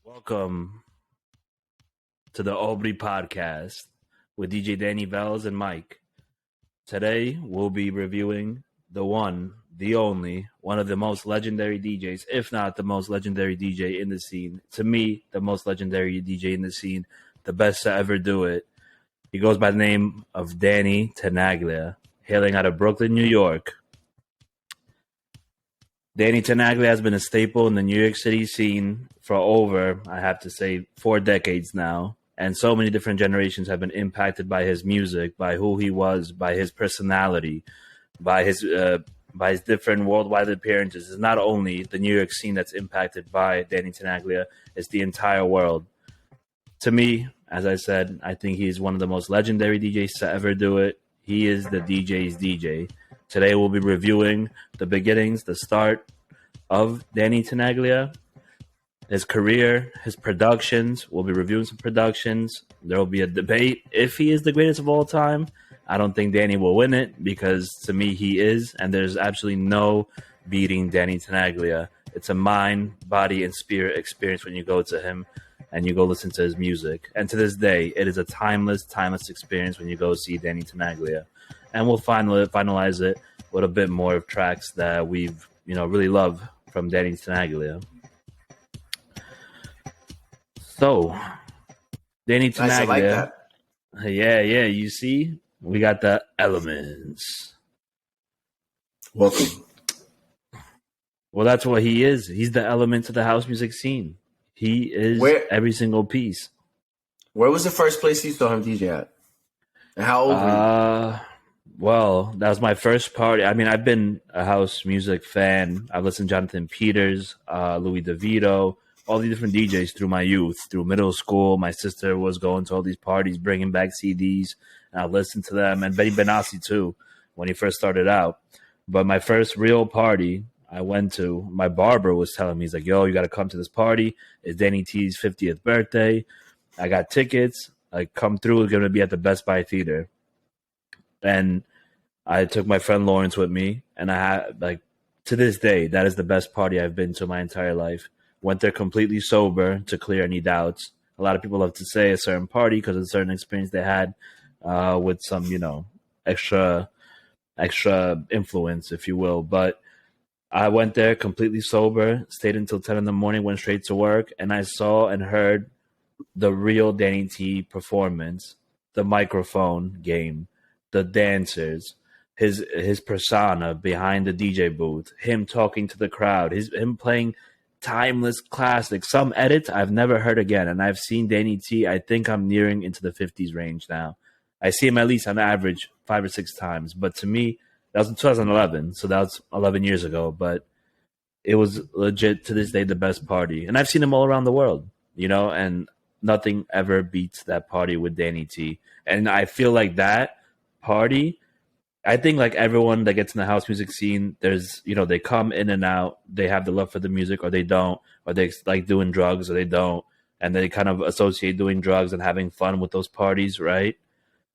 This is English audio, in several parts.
Welcome to the OBRI podcast with DJ Danny Velz and Mike. Today we'll be reviewing the one, the only, one of the most legendary DJs, if not the most legendary DJ in the scene. To me, the most legendary DJ in the scene, the best to ever do it. He goes by the name of Danny Tenaglia, hailing out of Brooklyn, New York. Danny Tenaglia has been a staple in the New York City scene for over, I have to say, 4 decades now. And so many different generations have been impacted by his music, by who he was, by his personality, by his different worldwide appearances. It's not only the New York scene that's impacted by Danny Tenaglia, it's the entire world. To me, as I said, I think he's one of the most legendary DJs to ever do it. He is the DJ's DJ. Today we'll be reviewing the beginnings, the start of Danny Tenaglia, his career, his productions. We'll be reviewing some productions. There will be a debate if he is the greatest of all time. I don't think Danny will win it because to me he is, and there's absolutely no beating Danny Tenaglia. It's a mind, body, and spirit experience when you go to him and you go listen to his music. And to this day, it is a timeless experience when you go see Danny Tenaglia. And we'll finalize it with a bit more of tracks that we've, really love from Danny Tenaglia. So, Danny Tenaglia. Nice, I like that. Yeah, you see? We got the elements. Welcome. Well, that's what he is. He's the element of the house music scene. He is every single piece. Where was the first place you saw him DJ at? And how old were you? Well, that was my first party. I mean, I've been a house music fan. I've listened to Jonathan Peters, Louis DeVito, all the different DJs through my youth, through middle school. My sister was going to all these parties, bringing back CDs, and I listened to them. And Benny Benassi, too, when he first started out. But my first real party I went to, my barber was telling me, he's like, yo, you got to come to this party. It's Danny T's 50th birthday. I got tickets. Come through. It's going to be at the Best Buy Theater. And I took my friend Lawrence with me, and I had, to this day, that is the best party I've been to my entire life. Went there completely sober to clear any doubts. A lot of people love to say a certain party because of a certain experience they had with some, extra influence, if you will. But I went there completely sober, stayed until 10 in the morning, went straight to work, and I saw and heard the real Danny T performance, the microphone game, the dancers, his persona behind the DJ booth, him talking to the crowd, him playing timeless classics, some edits I've never heard again. And I've seen Danny T, I think I'm nearing into the 50s range now. I see him at least on average 5 or 6 times. But to me, that was in 2011, so that was 11 years ago. But it was legit, to this day, the best party. And I've seen him all around the world, and nothing ever beats that party with Danny T. And I feel like that party, I think like everyone that gets in the house music scene, there's, they come in and out, they have the love for the music or they don't, or they like doing drugs or they don't, and they kind of associate doing drugs and having fun with those parties, right?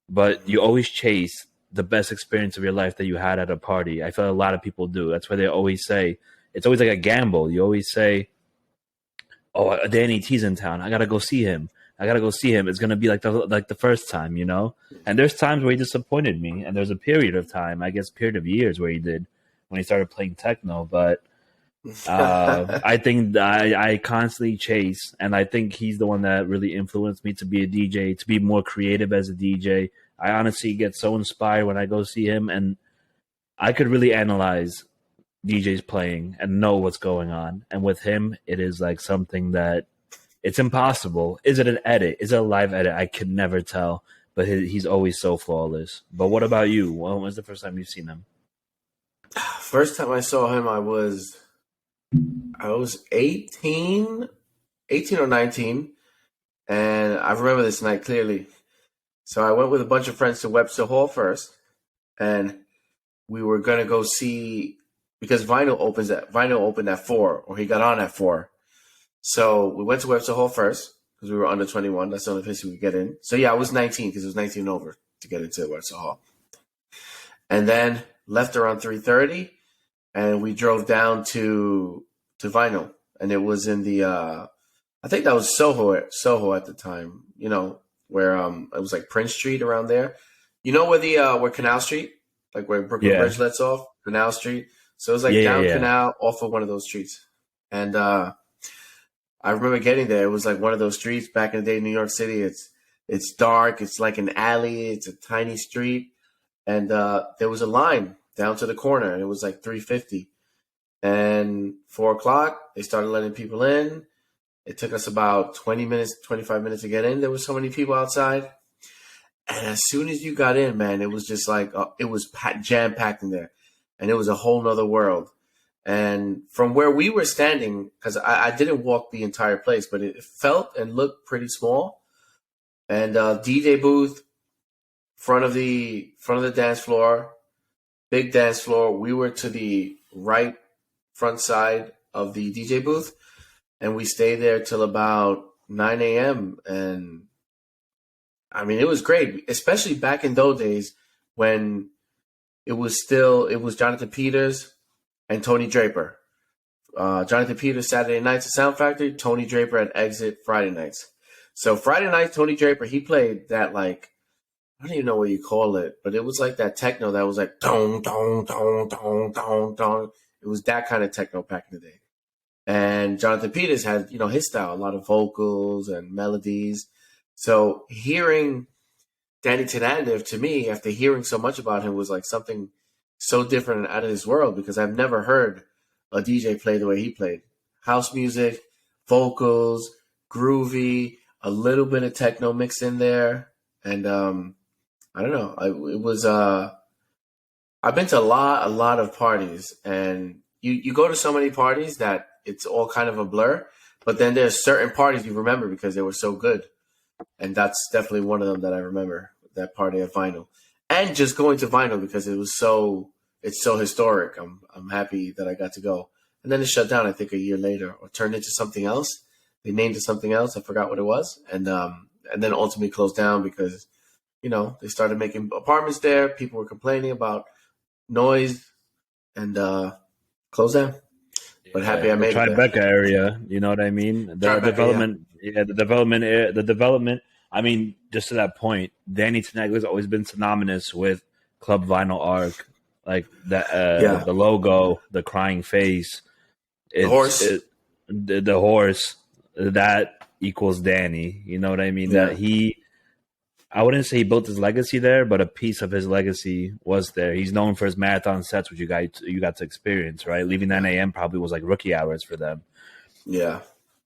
But you always chase the best experience of your life that you had at a party. I feel a lot of people do. That's why they always say, it's always like a gamble. You always say, oh, Danny T's in town, I gotta go see him. It's gonna be like the first time, And there's times where he disappointed me, and there's a period of time, I guess, period of years where he did when he started playing techno. But I think I constantly chase, and I think he's the one that really influenced me to be a DJ, to be more creative as a DJ. I honestly get so inspired when I go see him, and I could really analyze DJs playing and know what's going on. And with him, it is like something that it's impossible. Is it an edit? Is it a live edit? I could never tell. But he's always so flawless. But what about you? When was the first time you've seen him? First time I saw him, I was 18 or 19. And I remember this night clearly. So I went with a bunch of friends to Webster Hall first. And we were going to go see, because Vinyl opened at 4, or he got on at 4. So we went to Webster Hall first because we were under 21. That's the only place we could get in. So yeah, I was 19 because it was 19 over to get into Webster Hall. And then left around 3:30, and we drove down to Vinyl, and it was in the I think that was Soho at the time. You know, where it was like Prince Street around there. You know where the where Canal Street, like where Brooklyn Yeah, Bridge lets off, Canal Street. So it was like yeah, down yeah, Canal, off of one of those streets. And I remember getting there. It was like one of those streets back in the day in New York City. It's dark. It's like an alley. It's a tiny street, and there was a line down to the corner, and it was like 350. And 4 o'clock, they started letting people in. It took us about 20 minutes, 25 minutes to get in. There was so many people outside. And as soon as you got in, man, it was just like, it was jam packed in there. And it was a whole nother world. And from where we were standing, because I didn't walk the entire place, but it felt and looked pretty small. And DJ booth, front of the dance floor, big dance floor. We were to the right front side of the DJ booth, and we stayed there till about 9 a.m. And I mean, it was great, especially back in those days when it was Jonathan Peters and Tony Draper. Jonathan Peters Saturday nights at Sound Factory, Tony Draper at Exit Friday nights. So Friday night, Tony Draper, he played that, like, I don't even know what you call it, but it was like that techno that was like dong dong dong dong dong dong. It was that kind of techno back in the day. And Jonathan Peters had, you know, his style, a lot of vocals and melodies. So hearing Danny Tenaglia, to me, after hearing so much about him, was like something so different and out of this world, because I've never heard a DJ play the way he played. House music, vocals, groovy, a little bit of techno mixed in there. And I don't know. It was I've been to a lot of parties, and you go to so many parties that it's all kind of a blur. But then there's certain parties you remember because they were so good, and that's definitely one of them that I remember. That party at Vinyl, and just going to Vinyl because it's so historic. I'm happy that I got to go, and then it shut down. I think a year later, or turned into something else. They named it something else. I forgot what it was, and then ultimately closed down because, you know, they started making apartments there. People were complaining about noise, and closed down. But happy I made the it there. Tribeca area. You know what I mean? The Tribeca, development, the development. I mean, just to that point, Danny Tenaglia has always been synonymous with Club Vinyl Arc, like the logo, the crying face, The horse. the horse. That equals Danny. You know what I mean? Yeah. That I wouldn't say he built his legacy there, but a piece of his legacy was there. He's known for his marathon sets, which you got to experience, right? Leaving 9 a.m. probably was like rookie hours for them. Yeah.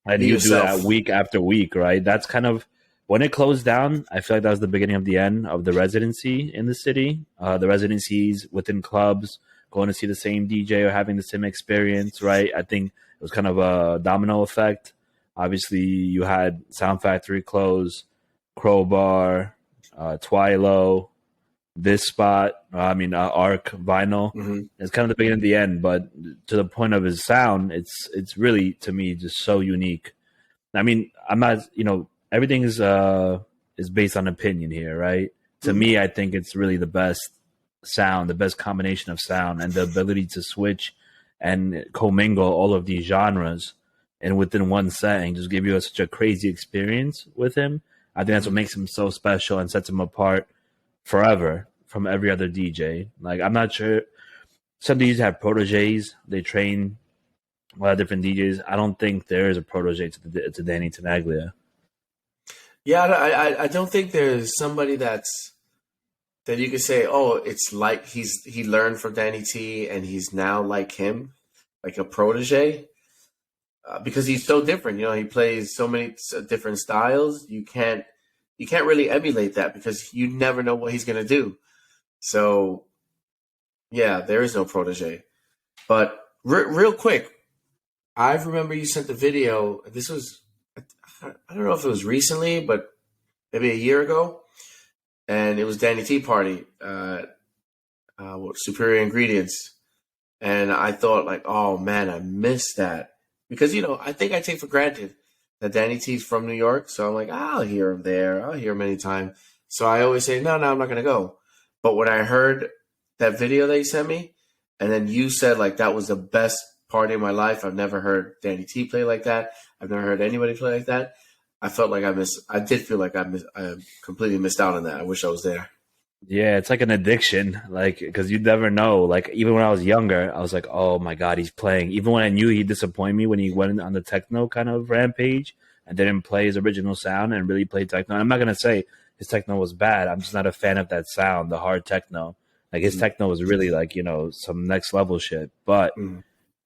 And you do that week after week, right? That's kind of when it closed down. I feel like that was the beginning of the end of the residency in the city. The residencies within clubs, going to see the same DJ or having the same experience, right? I think it was kind of a domino effect. Obviously, you had Sound Factory close, Crowbar, Twilo, this spot. Arc Vinyl. Mm-hmm. It's kind of the beginning of the end, but to the point of his sound, it's really, to me, just so unique. I mean, I'm not, everything is based on opinion here, right? To me, I think it's really the best sound, the best combination of sound, and the ability to switch and commingle all of these genres and within one setting just give you such a crazy experience with him. I think that's what makes him so special and sets him apart forever from every other DJ. Like, I'm not sure. Some DJs have proteges. They train a lot of different DJs. I don't think there is a protege to Danny Tenaglia. Yeah, I don't think there's somebody that you could say, oh, it's like he learned from Danny T and he's now like him, like a protege, because he's so different. He plays so many different styles. You can't really emulate that because you never know what he's gonna do. So, yeah, there is no protege. But real quick, I remember you sent the video. This was, I don't know if it was recently, but maybe a year ago. And it was Danny T party, Superior Ingredients. And I thought, like, oh man, I missed that. Because, I think I take for granted that Danny T's from New York. So I'm like, I'll hear him there. I'll hear him anytime. So I always say, no, I'm not going to go. But when I heard that video that you sent me, and then you said, like, that was the best party of my life. I've never heard Danny T play like that. I've never heard anybody play like that. I felt like I did feel like I completely missed out on that. I wish I was there. Yeah, it's like an addiction, like, because you never know. Like, even when I was younger, I was like, oh my God, he's playing. Even when I knew he'd disappoint me when he went on the techno kind of rampage and didn't play his original sound and really played techno. And I'm not going to say his techno was bad. I'm just not a fan of that sound, the hard techno. Like, his techno was really like, some next level shit. But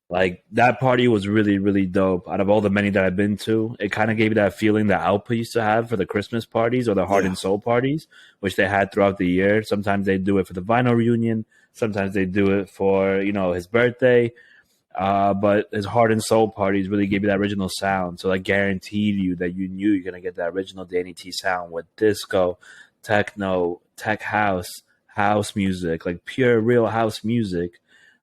like, that party was really, really dope. Out of all the many that I've been to, it kind of gave me that feeling that Alpa used to have for the Christmas parties or the Heart and Soul parties, which they had throughout the year. Sometimes they do it for the vinyl reunion. Sometimes they do it for, his birthday. But his Heart and Soul parties really gave you that original sound. So I guaranteed you that you knew you're going to get that original Danny T sound with disco, techno, tech house music, like pure real house music.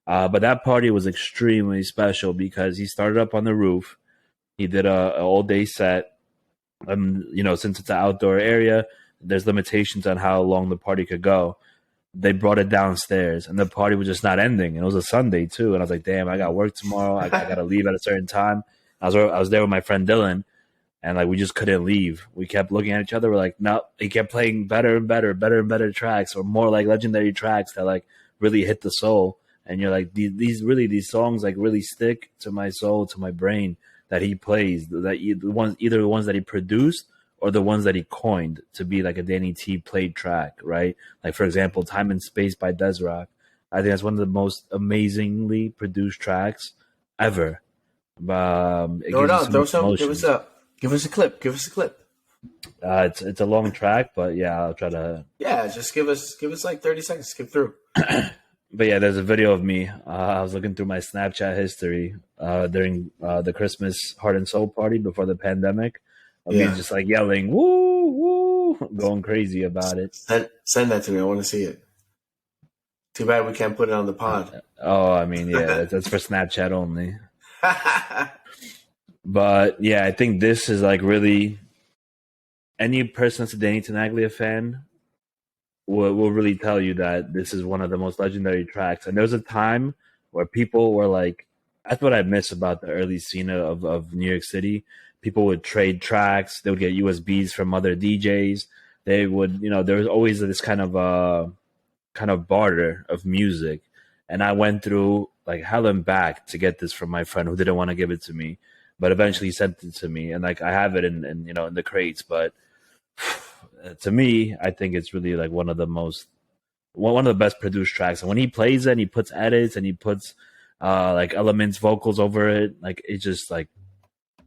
But that party was extremely special because he started up on the roof. He did a all-day set. Since it's an outdoor area, there's limitations on how long the party could go. They brought it downstairs, and the party was just not ending. And it was a Sunday, too. And I was like, damn, I got work tomorrow. I got to leave at a certain time. I was there with my friend Dylan, and like we just couldn't leave. We kept looking at each other. We're like, no. He kept playing better and better tracks, or more like legendary tracks that like really hit the soul. And you're like, these songs like really stick to my soul, to my brain, that he plays, that either the ones that he produced or the ones that he coined to be like a Danny T played track, right? Like, for example, Time and Space by Desrock. I think that's one of the most amazingly produced tracks ever. Give us a clip. It's a long track, but yeah, I'll try to. Yeah, just give us like 30 seconds. Skip through. But yeah, there's a video of me. I was looking through my Snapchat history during the Christmas Heart and Soul party before the pandemic. Me just like yelling, woo, woo, going crazy about it. Send that to me. I want to see it. Too bad we can't put it on the pod. Oh, I mean, yeah, that's for Snapchat only. But yeah, I think this is like really any person that's a Danny Tenaglia fan will really tell you that this is one of the most legendary tracks. And there was a time where people were like, that's what I miss about the early scene of New York City. People would trade tracks. They would get USBs from other DJs. They would, there was always this kind of barter of music. And I went through like hell and back to get this from my friend who didn't want to give it to me, but eventually he sent it to me. And like, I have it in the crates, but to me, I think it's really like one of the best produced tracks. And when he plays it and he puts edits and he puts like elements, vocals over it, like it just like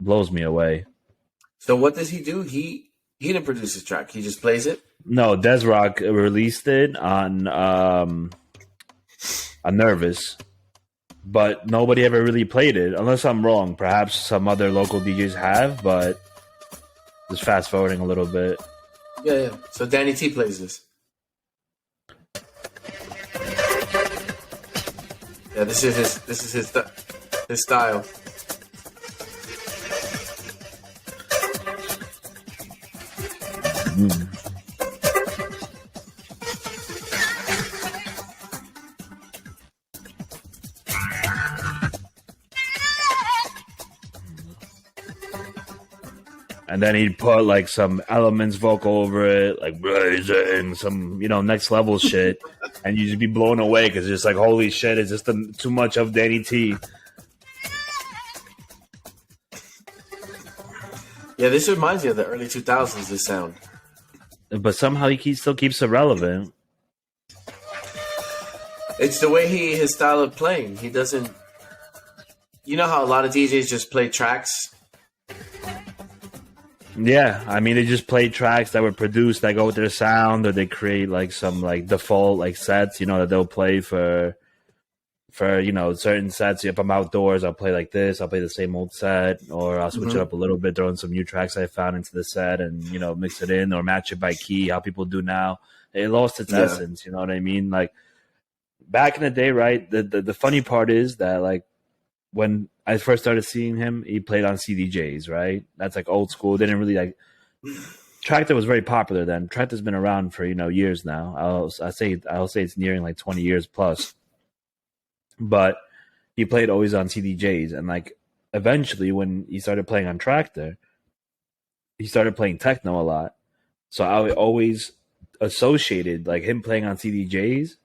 blows me away. So what does he do? He didn't produce his track. He just plays it? No, Desrock released it on Nervous, but nobody ever really played it, unless I'm wrong. Perhaps some other local DJs have, but just fast forwarding a little bit. Yeah. So Danny T plays this. Yeah, this is his style. And then he'd put like some elements vocal over it, like blazing, some next level shit, and you'd just be blown away because it's just like, holy shit, it's just too much of Danny T. Yeah, this reminds me of the early 2000s. This sound, but somehow he still keeps it relevant. It's the way his style of playing. He doesn't. You know how a lot of DJs just play tracks. Yeah, I mean, they just play tracks that were produced that go with their sound, or they create like some like default like sets, that they'll play for certain sets. If I'm outdoors, I'll play like this. I'll play the same old set, or I'll switch it up a little bit, throw in some new tracks I found into the set, and mix it in or match it by key. How people do now, it lost its essence. You know what I mean? Like back in the day, right? The funny part is that like when I first started seeing him, he played on CDJs, right? That's like old school. They didn't really like Tractor was very popular then. Tractor's been around for years now. I'll say it's nearing like 20 years plus. But he played always on CDJs, and like eventually when he started playing on Tractor, he started playing techno a lot. So I always associated like him playing on CDJs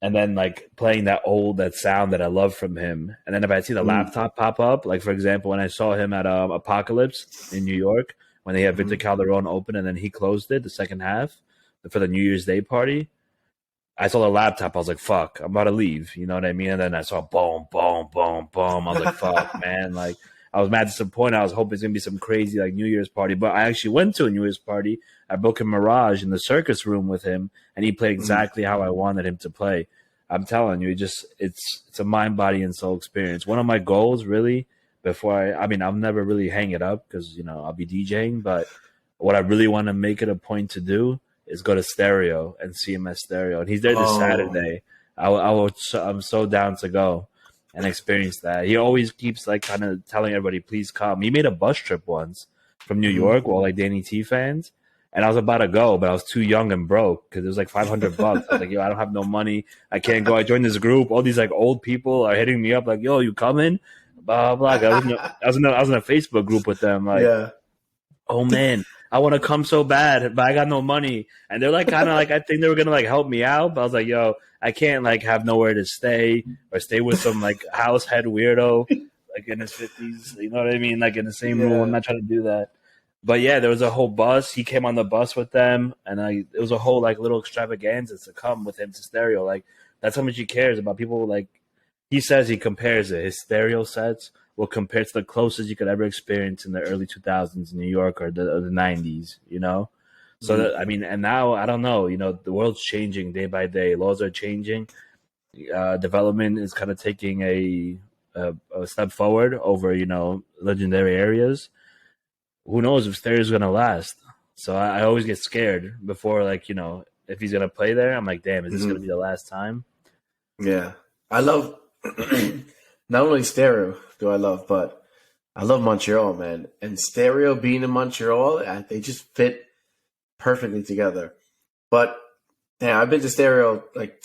and then like playing that sound that I love from him. And then if I see the laptop pop up, like for example, when I saw him at Apocalypse in New York, when they had Victor Calderon open and then he closed it the second half for the New Year's Day party, I saw the laptop. I was like, fuck, I'm about to leave. You know what I mean? And then I saw boom, boom, boom, boom. I was like, fuck, man. Like, I was mad disappointed. I was hoping it's going to be some crazy, like, New Year's party. But I actually went to a New Year's party at Broken Mirage in the circus room with him, and he played exactly how I wanted him to play. I'm telling you, it's a mind, body, and soul experience. One of my goals, really, before I'll never really hang it up because, you know, I'll be DJing. But what I really want to make it a point to do is go to Stereo and see him at Stereo. And he's there this Saturday. I'm so down to go and experience that. He always keeps like kind of telling everybody, please come. He made a bus trip once from New York with all like Danny T fans. And I was about to go, but I was too young and broke because it was like $500. I was like, yo, I don't have no money. I can't go. I joined this group. All these like old people are hitting me up like, yo, you coming? Blah, blah, blah. I was in a Facebook group with them. Like, oh man, I want to come so bad, but I got no money. And they're like, kind of like, I think they were going to like help me out. But I was like, yo, I can't like have nowhere to stay or stay with some like house head weirdo, like in his 50s. You know what I mean? Like in the same room. I'm not trying to do that. But yeah, there was a whole bus. He came on the bus with them. And it was a whole like little extravaganza to come with him to Stereo. Like that's how much he cares about people. Like he says he compares it. His Stereo sets will compare to the closest you could ever experience in the early 2000s in New York or the 90s, you know? So, and now, I don't know, you know, the world's changing day by day. Laws are changing. Development is kind of taking a step forward over, you know, legendary areas. Who knows if Stereo's going to last? So I always get scared before, like, you know, if he's going to play there, I'm like, damn, is this going to be the last time? Yeah. I love... Not only Stereo do I love, but I love Montreal, man. And Stereo being in Montreal, they just fit perfectly together. But yeah, I've been to Stereo like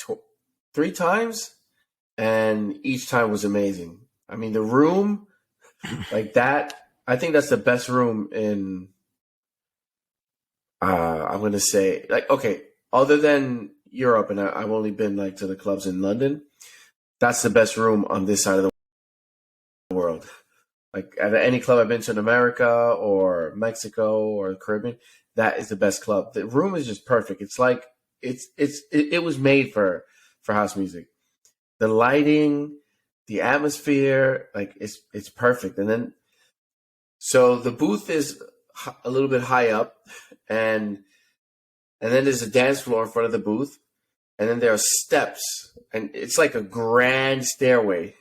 3 times, and each time was amazing. I mean, the room, like that, I think that's the best room in, I'm going to say, like, okay, other than Europe, and I've only been like to the clubs in London, that's the best room on this side of the world. Like at any club I've been to in America or Mexico or the Caribbean, that is the best club. The room is just perfect. It's like it was made for house music. The lighting, the atmosphere, like it's perfect. And then so the booth is a little bit high up, and then there's a dance floor in front of the booth, and then there are steps, and it's like a grand stairway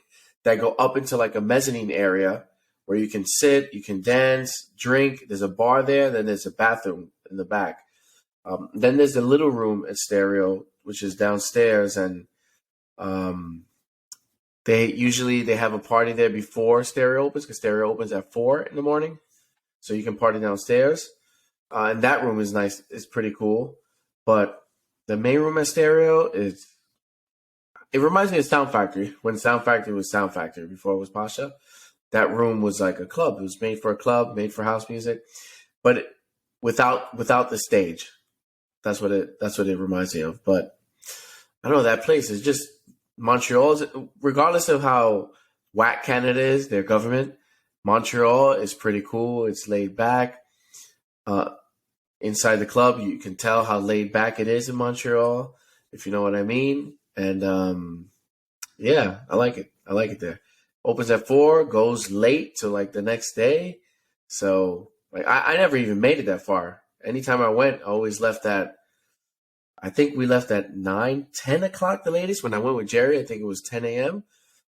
that go up into like a mezzanine area where you can sit, you can dance, drink. There's a bar there. Then there's a bathroom in the back. Then there's the little room at Stereo, which is downstairs. And they have a party there before Stereo opens, because Stereo opens at 4 in the morning. So you can party downstairs. And that room is nice. It's pretty cool. But the main room at Stereo it reminds me of Sound Factory, when Sound Factory was Sound Factory before it was Pasha. That room was like a club. It was made for a club, made for house music, but without the stage. That's what it reminds me of. But I don't know, that place is just Montreal's, regardless of how whack Canada is, their government, Montreal is pretty cool. It's laid back. Inside the club, you can tell how laid back it is in Montreal, if you know what I mean. And yeah, I like it. I like it there. Opens at 4, goes late to like the next day. So like I never even made it that far. Anytime I went, I always left I think we left at 9, 10 o'clock the latest. When I went with Jerry, I think it was 10 a.m.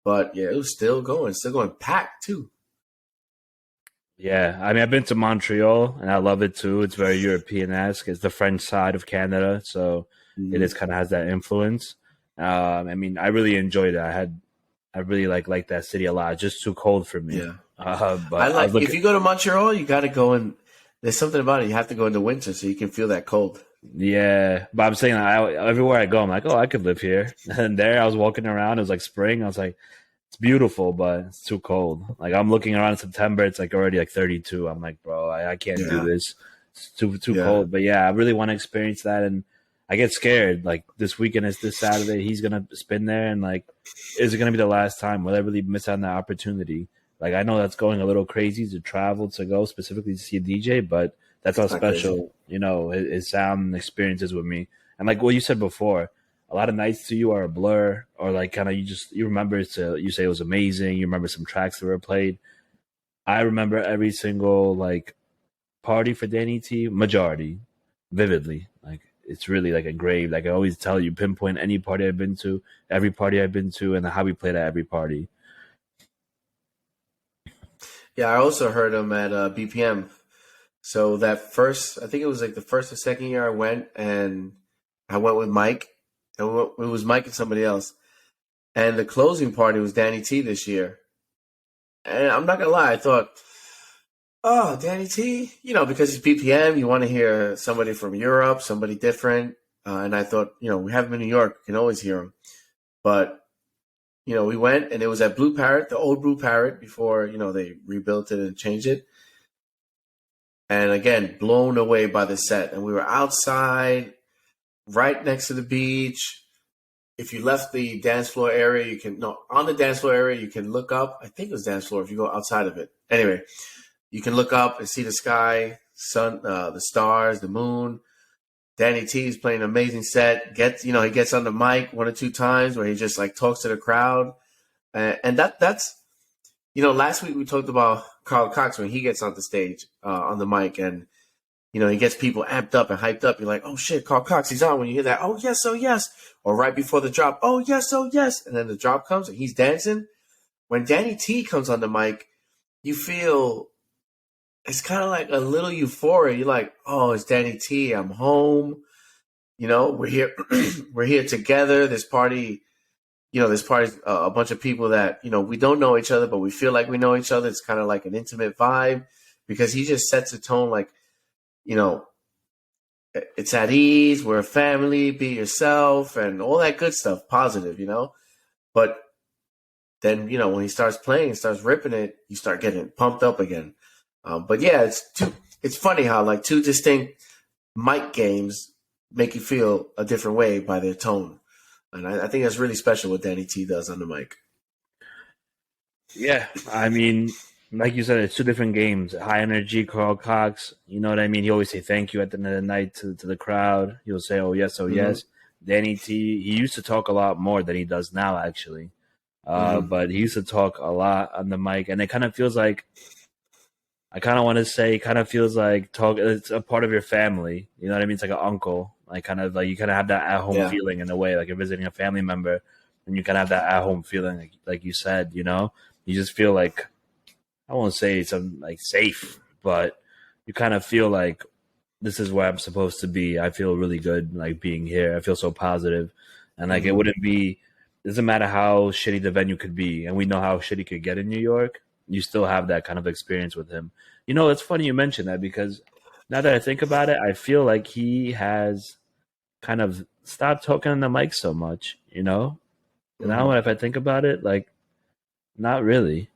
But yeah, it was still going packed too. Yeah, I mean, I've been to Montreal, and I love it too. It's very European-esque. It's the French side of Canada, so it is kind of has that influence. I mean, I really enjoyed it. I really like that city a lot. It's just too cold for me. Yeah, but if you go to Montreal, you got to go in. There's something about it. You have to go in the winter so you can feel that cold. Yeah, but I'm saying everywhere I go, I'm like, oh, I could live here. And there, I was walking around. It was like spring. I was like, it's beautiful, but it's too cold. Like I'm looking around in September, it's like already like 32. I'm like, bro, I can't do Yeah, this. It's too yeah, cold. But yeah, I really want to experience that, and I get scared. Like this weekend is this Saturday. He's gonna spin there, and like, is it gonna be the last time? Will I really miss out on that opportunity? Like I know that's going a little crazy to travel to go specifically to see a DJ, but that's how it's not crazy. special his sound experiences with me. And like what you said before, a lot of nights to you are a blur, or like kind of you remember you say it was amazing. You remember some tracks that were played. I remember every single like party for Danny T, majority, vividly. Like it's really like a grave. Like I always tell you, pinpoint any party I've been to, every party I've been to, and how we played at every party. Yeah, I also heard him at BPM. So that first, I think it was like the first or second year I went, and I went with Mike. And it was Mike and somebody else. And the closing party was Danny T this year. And I'm not gonna lie, I thought, oh, Danny T, because it's BPM, you want to hear somebody from Europe, somebody different. And I thought, we have him in New York, we can always hear him. But we went, and it was at Blue Parrot, the old Blue Parrot, before they rebuilt it and changed it. And again, blown away by the set. And we were outside, right next to the beach. If you left the dance floor area, on the dance floor area, you can look up. I think it was dance floor if you go outside of it. Anyway, you can look up and see the sky, sun, the stars, the moon. Danny T is playing an amazing set. He gets on the mic one or two times where he just like talks to the crowd. And that's last week we talked about Carl Cox when he gets on the stage on the mic, and he gets people amped up and hyped up. You're like, oh shit, Carl Cox, he's on. When you hear that, oh yes, oh yes. Or right before the drop, oh yes, oh yes. And then the drop comes and he's dancing. When Danny T comes on the mic, you feel it's kind of like a little euphoria. You're like, oh, it's Danny T. I'm home. We're here. We're here together. This party's a bunch of people that, we don't know each other, but we feel like we know each other. It's kind of like an intimate vibe because he just sets a tone like, it's at ease, we're a family, be yourself, and all that good stuff, positive, But then, when he starts playing, starts ripping it, you start getting pumped up again. But yeah, it's funny how like two distinct mic games make you feel a different way by their tone. And I think that's really special what Danny T does on the mic. Yeah, I mean, like you said, it's two different games. High energy, Carl Cox. You know what I mean? He always say thank you at the end of the night to the crowd. He'll say, "Oh yes, oh Mm-hmm. yes." Danny T. He used to talk a lot more than he does now, actually. Mm-hmm. But he used to talk a lot on the mic, and it kind of feels like I kind of want to say, kind of feels like talk. It's a part of your family. You know what I mean? It's like an uncle. Like kind of like you kind of have that at home Yeah. feeling in a way, like you're visiting a family member, and you kind of have that at home feeling, like you said. You just feel like I won't say it's like safe, but you kind of feel like this is where I'm supposed to be. I feel really good, like being here. I feel so positive, and like it Mm-hmm. wouldn't be. It doesn't matter how shitty the venue could be, and we know how shitty it could get in New York. You still have that kind of experience with him. It's funny you mention that because now that I think about it, I feel like he has kind of stopped talking on the mic so much. And now Mm-hmm. if I think about it, like not really.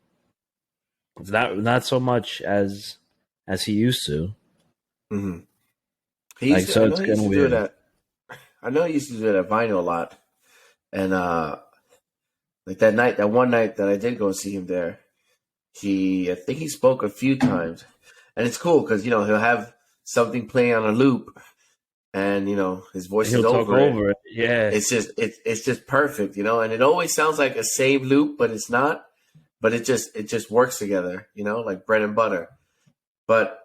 It's not so much as he used to. Mm-hmm. Like so, I know it's he used kind of to do it weird. at. I know he used to do it at Vinyl a lot, and like that one night that I did go see him there, I think he spoke a few times, and it's cool because he'll have something playing on a loop, and his voice is He'll talk over it. over it. Yeah. It's just perfect, and it always sounds like a same loop, but it's not. But it just works together, like bread and butter. But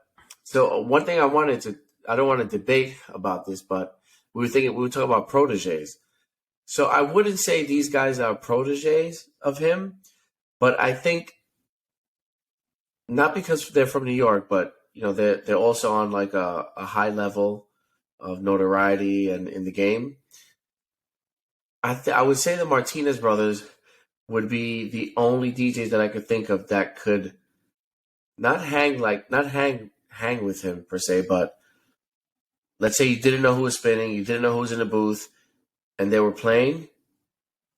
so one thing I don't want to debate about this, but we were talking about proteges. So I wouldn't say these guys are proteges of him, but I think not because they're from New York, but they're also on like a high level of notoriety and in the game. I would say the Martinez brothers would be the only DJs that I could think of that could not hang with him per se, but let's say you didn't know who was spinning, you didn't know who was in the booth, and they were playing.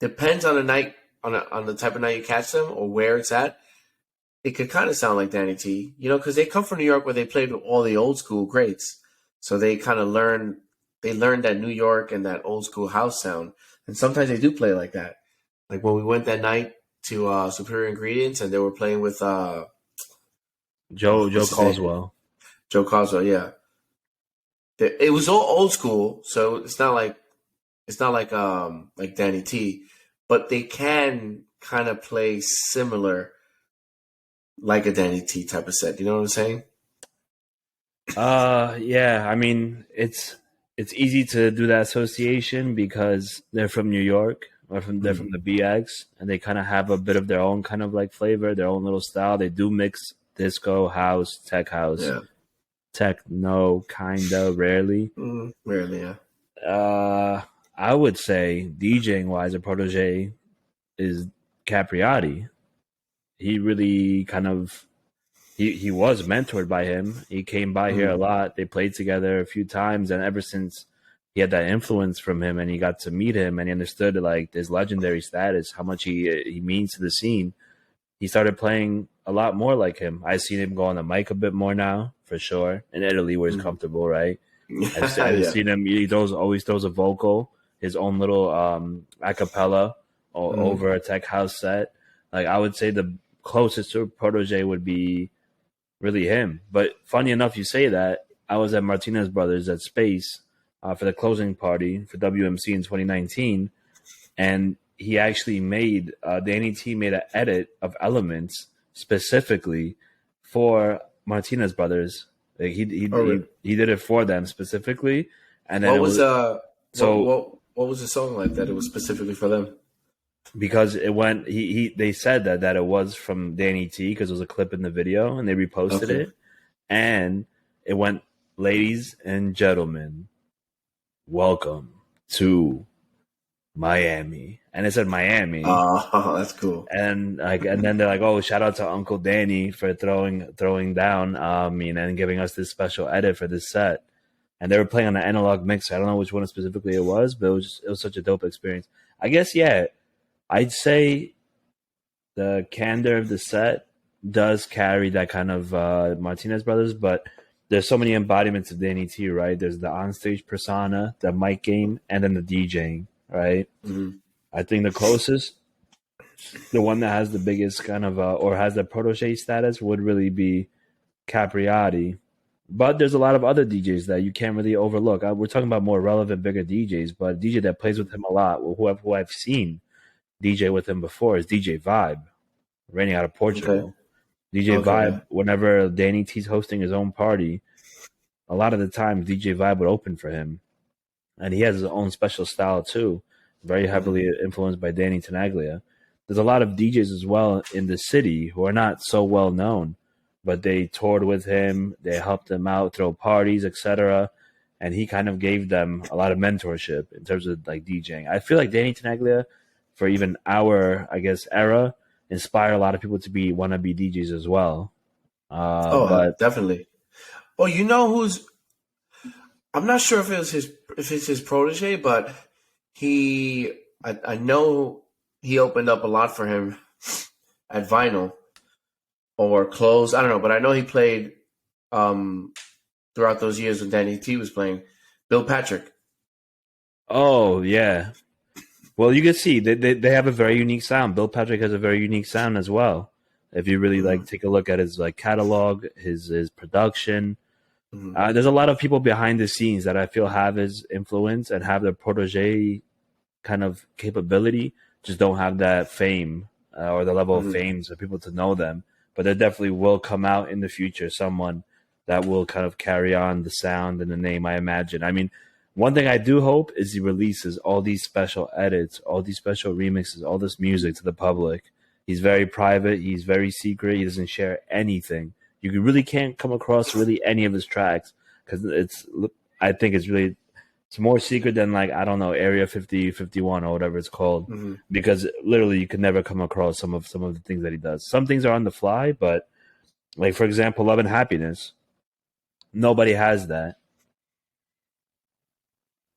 Depends on the night, on the type of night you catch them or where it's at. It could kind of sound like Danny T, because they come from New York where they played with all the old school greats, so they kind of learned that New York and that old school house sound, and sometimes they do play like that. Like when we went that night to Superior Ingredients, and they were playing with Joe what's his name? Caldwell. Joe Coswell, yeah. It was all old school, so it's not like Danny T, but they can kind of play similar, like a Danny T type of set. You know what I'm saying? Yeah. I mean, it's easy to do that association because they're from New York or they're from the BX, and they kind of have a bit of their own kind of like flavor, their own little style. They do mix disco, house, tech house, Yeah. techno, kinda rarely. Rarely, yeah. I would say DJing wise, a protege is Capriati. He really kind of he was mentored by him. He came by here a lot. They played together a few times, and ever since he had that influence from him, and he got to meet him, and he understood like his legendary status, how much he means to the scene. He started playing a lot more like him. I've seen him go on the mic a bit more now, for sure. In Italy, where he's comfortable, right? I've seen him. He always throws a vocal, his own little a cappella over a tech house set. Like I would say, the closest to a protege would be really him. But funny enough, you say that. I was at Martinez Brothers at Space for the closing party for WMC in 2019, and he actually made Danny T made an edit of Elements specifically for Martinez Brothers. Like he did it for them specifically. And then what was the song like that? It was specifically for them. Because it went, they said that it was from Danny T because it was a clip in the video, and they reposted it, and it went, "Ladies and gentlemen, welcome to Miami," and it said Miami. Oh, that's cool. And then they're like, "Oh, shout out to Uncle Danny for throwing down, and giving us this special edit for this set." And they were playing on an analog mix. I don't know which one specifically it was, but it was such a dope experience. I guess, yeah, I'd say the candor of the set does carry that kind of Martinez Brothers, but there's so many embodiments of Danny T, right? There's the onstage persona, the mic game, and then the DJing, right? I think the closest, the one that has the biggest kind of, or has the protege status would really be Capriati. But there's a lot of other DJs that you can't really overlook. We're talking about more relevant, bigger DJs, but a DJ that plays with him a lot, who I've seen DJ with him before, is DJ Vibe, reigning out of Portugal. DJ Vibe, whenever Danny T's hosting his own party, a lot of the time DJ Vibe would open for him. And he has his own special style too, very heavily influenced by Danny Tenaglia. There's a lot of DJs as well in the city who are not so well known, but they toured with him, they helped him out, throw parties, etc. And he kind of gave them a lot of mentorship in terms of like DJing. I feel like Danny Tenaglia, for even our, I guess, era, inspire a lot of people to want to be DJs as well. But definitely. Well, you know who's? I'm not sure if it's his protege, but I know he opened up a lot for him at Vinyl or Close. I don't know, but I know he played throughout those years when Danny T was playing. Bill Patrick. Oh yeah. Well, you can see they have a very unique sound. Bill Patrick has a very unique sound as well. If you really like take a look at his like catalog, his production, there's a lot of people behind the scenes that I feel have his influence and have their protege kind of capability, just don't have that fame or the level of fame for people to know them. But there definitely will come out in the future someone that will kind of carry on the sound and the name, I imagine. I mean, one thing I do hope is he releases all these special edits, all these special remixes, all this music to the public. He's very private. He's very secret. He doesn't share anything. You really can't come across really any of his tracks because I think it's more secret than like, I don't know, Area 50, 51 or whatever it's called, because literally you can never come across some of the things that he does. Some things are on the fly, but like, for example, Love and Happiness, nobody has that.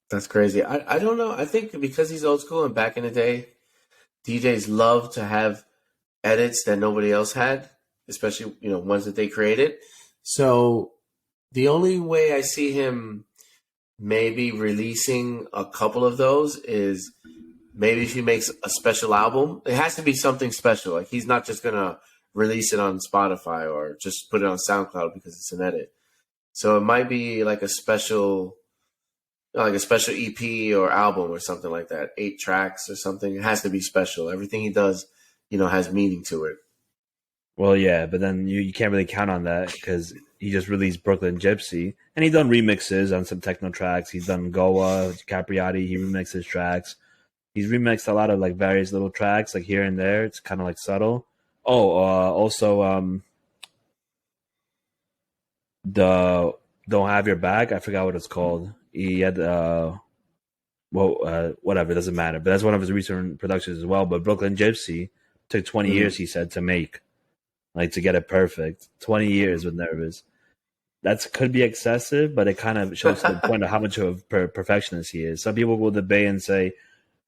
That's crazy. I don't know. I think because he's old school and back in the day, DJs love to have edits that nobody else had, especially ones that they created. So the only way I see him maybe releasing a couple of those is maybe if he makes a special album. It has to be something special. Like he's not just gonna release it on Spotify or just put it on SoundCloud because it's an edit. So it might be like a special EP or album or something like that. 8 tracks or something. It has to be special. Everything he does, has meaning to it. Well, yeah, but then you can't really count on that because he just released Brooklyn Gypsy, and he's done remixes on some techno tracks. He's done Goa, Capriati. He remixes tracks. He's remixed a lot of like various little tracks, like here and there. It's kind of like subtle. Oh, also the Don't Have Your Back. I forgot what it's called. He had whatever, it doesn't matter. But that's one of his recent productions as well. But Brooklyn Gypsy took 20 years, he said, to make, like to get it perfect. 20 years with Nervous. That could be excessive, but it kind of shows the point of how much of a perfectionist he is. Some people will debate and say,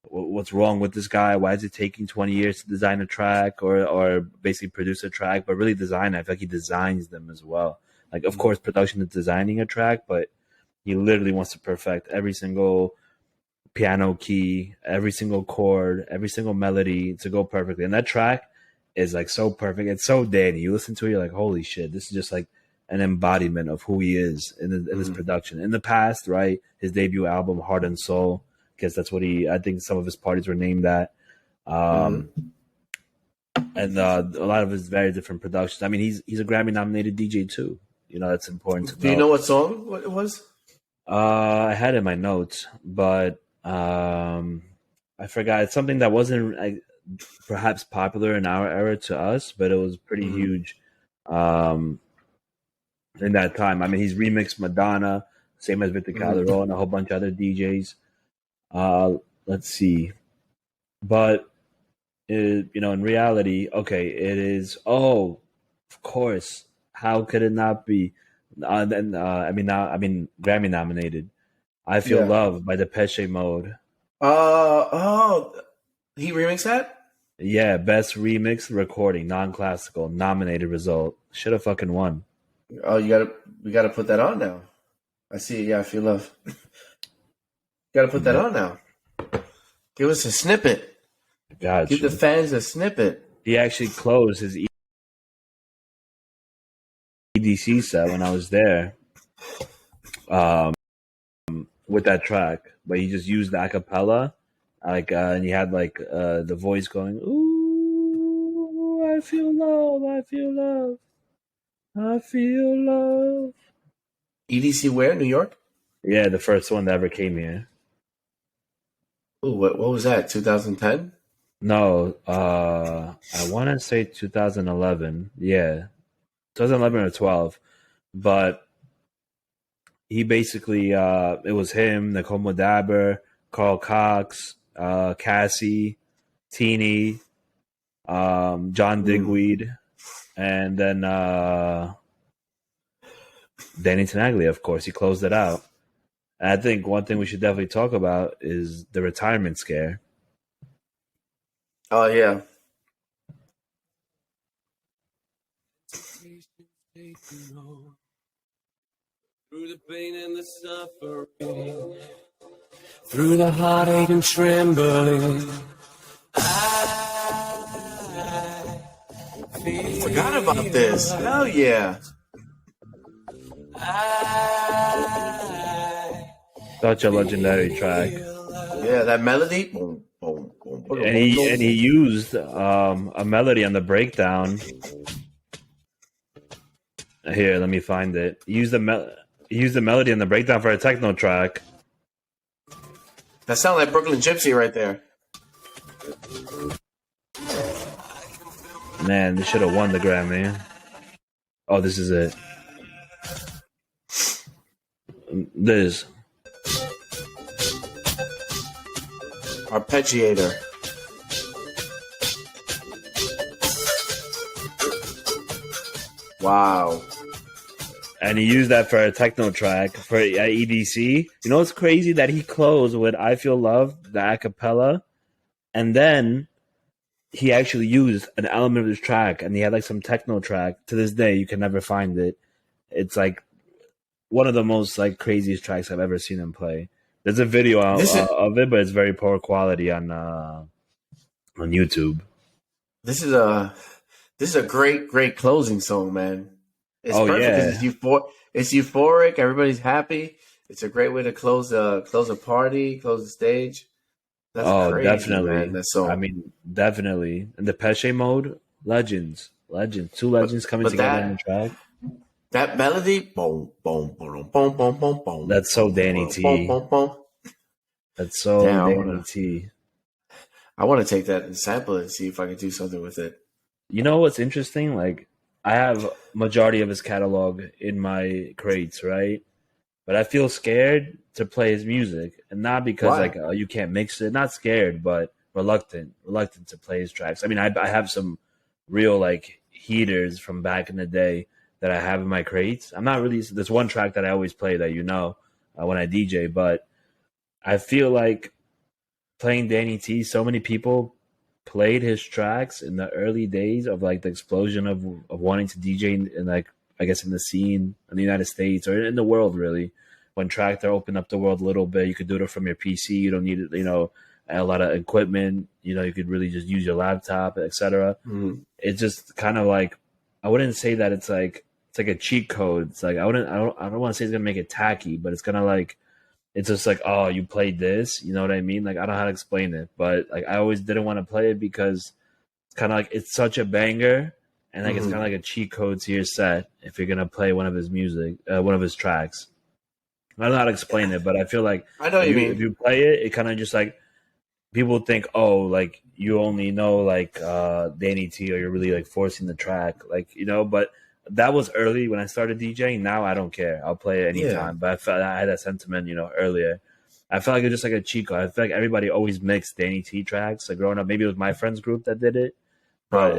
what's wrong with this guy? Why is it taking 20 years to design a track or basically produce a track? But really design, I feel like he designs them as well. Like, of course, production is designing a track, but he literally wants to perfect every single piano key, every single chord, every single melody to go perfectly. And that track is like so perfect. It's so Danny. You listen to it, you're like, holy shit, this is just like an embodiment of who he is in his production. In the past, right, his debut album, Heart and Soul, because that's what I think some of his parties were named that. And a lot of his very different productions. I mean, he's a Grammy-nominated DJ too. That's important to know. Do you know what song it was? I had it in my notes, but I forgot. It's something that wasn't perhaps popular in our era to us, but it was pretty huge in that time. I mean, he's remixed Madonna, same as Victor Calderón, and a whole bunch of other DJs. Let's see. But, in reality, okay, it is, of course, how could it not be? Grammy nominated. I Feel Love by Depeche Mode. He remixed that? Yeah, best remix recording, non-classical, nominated result. Should have fucking won. Oh, we gotta put that on now. I see. Yeah, I Feel Love. Gotta put that on now. Give us a snippet. Gotcha. Give the fans a snippet. He actually closed his EDC set when I was there with that track, but he just used the acapella, and he had the voice going, "Ooh, I feel love, I feel love, I feel love." EDC where? New York? Yeah, the first one that ever came here. Ooh, what was that? 2010? No, I want to say 2011. Yeah, 2011 or 12, but he basically it was him, Nicole Modaber, Carl Cox, Cassie, Teeny, John Digweed, and then Danny Tenaglia, of course. He closed it out. And I think one thing we should definitely talk about is the retirement scare. Oh, yeah. Through the pain and the suffering, through the heartache and trembling, I forgot about this. Hell yeah. Such a legendary track. Yeah, that melody. Boom, boom, boom, boom, and he used a melody on the breakdown. Here, let me find it. He used the melody on the breakdown for a techno track. That sounds like Brooklyn Gypsy right there. Man, this should have won the Grammy. Oh, this is it. This. Arpeggiator. Wow. And he used that for a techno track for EDC. You know what's crazy? That he closed with I Feel Love, the acapella, and then he actually used an element of his track, and he had like some techno track. To this day, you can never find it. It's like one of the most like craziest tracks I've ever seen him play. There's a video of it, but it's very poor quality on YouTube. This is a great closing song, man. It's perfect because it's euphoric. Everybody's happy. It's a great way to close a party, close the stage. That's crazy, definitely, man. That song. I mean, definitely. And the Pesce mode, legends. Two legends coming together on the track. That melody, boom, boom, boom, boom, boom, boom, boom. That's so Danny T. That's so Danny T. I want to take that and sample it and see if I can do something with it. You know what's interesting? Like, I have majority of his catalog in my crates, right? But I feel scared to play his music, and not because you can't mix it. Not scared, but reluctant to play his tracks. I mean, I have some real like heaters from back in the day that I have in my crates. I'm not really. There's one track that I always play that when I DJ, but I feel like playing Danny T. So many people played his tracks in the early days of like the explosion of wanting to DJ in like, I guess, in the scene in the United States or in the world, really. When Tractor opened up the world a little bit, you could do it from your PC. You don't need, a lot of equipment. You could really just use your laptop, etc. Mm-hmm. It's just kind of like, I wouldn't say that it's like a cheat code. It's like I don't want to say it's gonna make it tacky, but it's kind of like, it's just like, oh, you played this, you know what I mean? Like, I don't know how to explain it, but like I always didn't want to play it because it's kind of like, it's such a banger, and like it's kind of like a cheat code to your set if you're gonna play one of his music, one of his tracks. I don't know how to explain it, but I feel like I know what you mean. If you play it, it kind of just like people think, oh, like you only know like Danny T, or you're really like forcing the track, like but. That was early when I started DJing. Now I don't care. I'll play it anytime. Yeah. But I felt I had that sentiment, earlier. I felt like it was just like a cheat code. I feel like everybody always mixed Danny T tracks. Like growing up, maybe it was my friends group that did it. But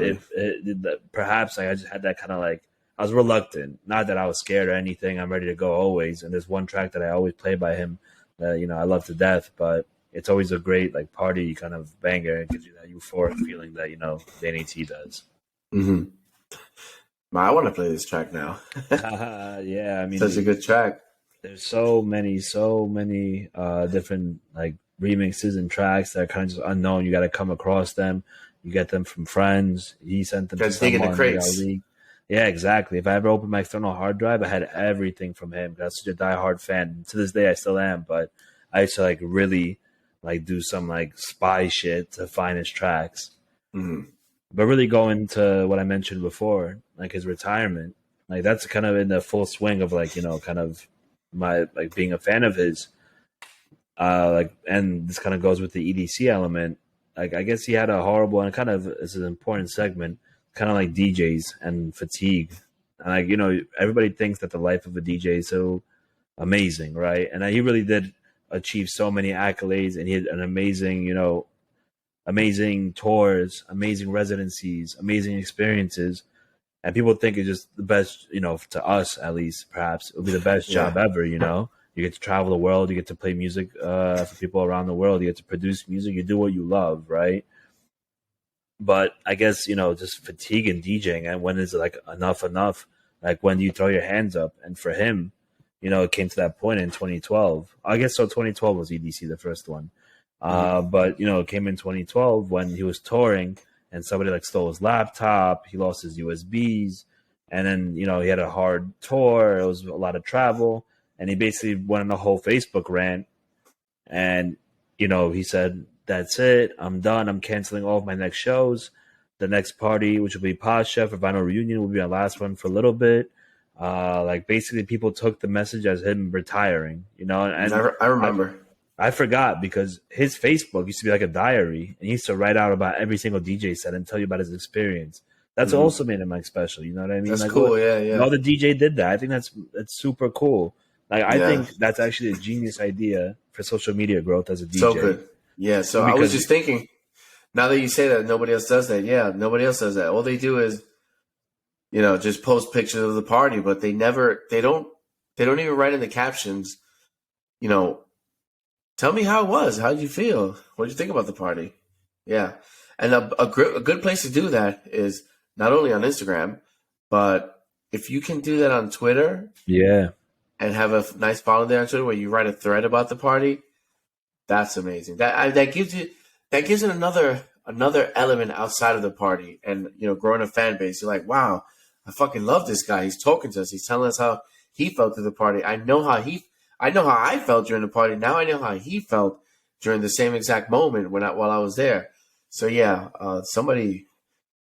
perhaps I just had that kind of like, I was reluctant. Not that I was scared or anything. I'm ready to go always. And there's one track that I always play by him that, I love to death. But it's always a great like party kind of banger. It gives you that euphoric feeling that, Danny T does. Mm-hmm. I want to play this track now. Yeah, I mean, such a good track. There's so many different like remixes and tracks that are kind of just unknown. You got to come across them. You get them from friends. He sent them to someone. The crates. Yeah, exactly. If I ever opened my external hard drive, I had everything from him. That's such a diehard fan. To this day, I still am. But I used to like really like do some like spy shit to find his tracks. Mm-hmm. But really going to what I mentioned before, like his retirement, like that's kind of in the full swing of like, kind of my, like being a fan of his, and this kind of goes with the EDC element. Like, I guess he had a horrible, and kind of, it's an important segment, kind of like DJs and fatigue. And like, everybody thinks that the life of a DJ is so amazing, right? And he really did achieve so many accolades, and he had an amazing, amazing tours, amazing residencies, amazing experiences. And people think it's just the best, to us at least, perhaps it would be the best job ever, You get to travel the world, you get to play music for people around the world, you get to produce music, you do what you love, right? But I guess, just fatigue in DJing, and when is it like enough? Like, when do you throw your hands up? And for him, it came to that point in 2012. I guess so 2012 was EDC, the first one. But, it came in 2012 when he was touring and somebody like stole his laptop. He lost his USBs. And then, he had a hard tour. It was a lot of travel. And he basically went on a whole Facebook rant. And, he said, that's it. I'm done. I'm canceling all of my next shows. The next party, which will be Pasha for Vinyl Reunion, will be our last one for a little bit. Like, basically, people took the message as him retiring, And I remember. I forgot, because his Facebook used to be like a diary, and he used to write out about every single DJ set and tell you about his experience. That's also made him like special. You know what I mean? That's like, cool. Yeah. All the DJ did that. I think that's super cool. Like, I think that's actually a genius idea for social media growth as a DJ. So good. Yeah. So I was just thinking, now that you say that, nobody else does that. Yeah, nobody else does that. All they do is just post pictures of the party, but they don't even write in the captions, tell me how it was. How did you feel? What did you think about the party? Yeah. And a good place to do that is not only on Instagram, but if you can do that on Twitter. Yeah. And have a nice follow there on Twitter where you write a thread about the party, that's amazing. That gives it another element outside of the party, and growing a fan base. You're like, wow, I fucking love this guy. He's talking to us. He's telling us how he felt through the party. I know how I felt during the party. Now I know how he felt during the same exact moment while I was there. So yeah,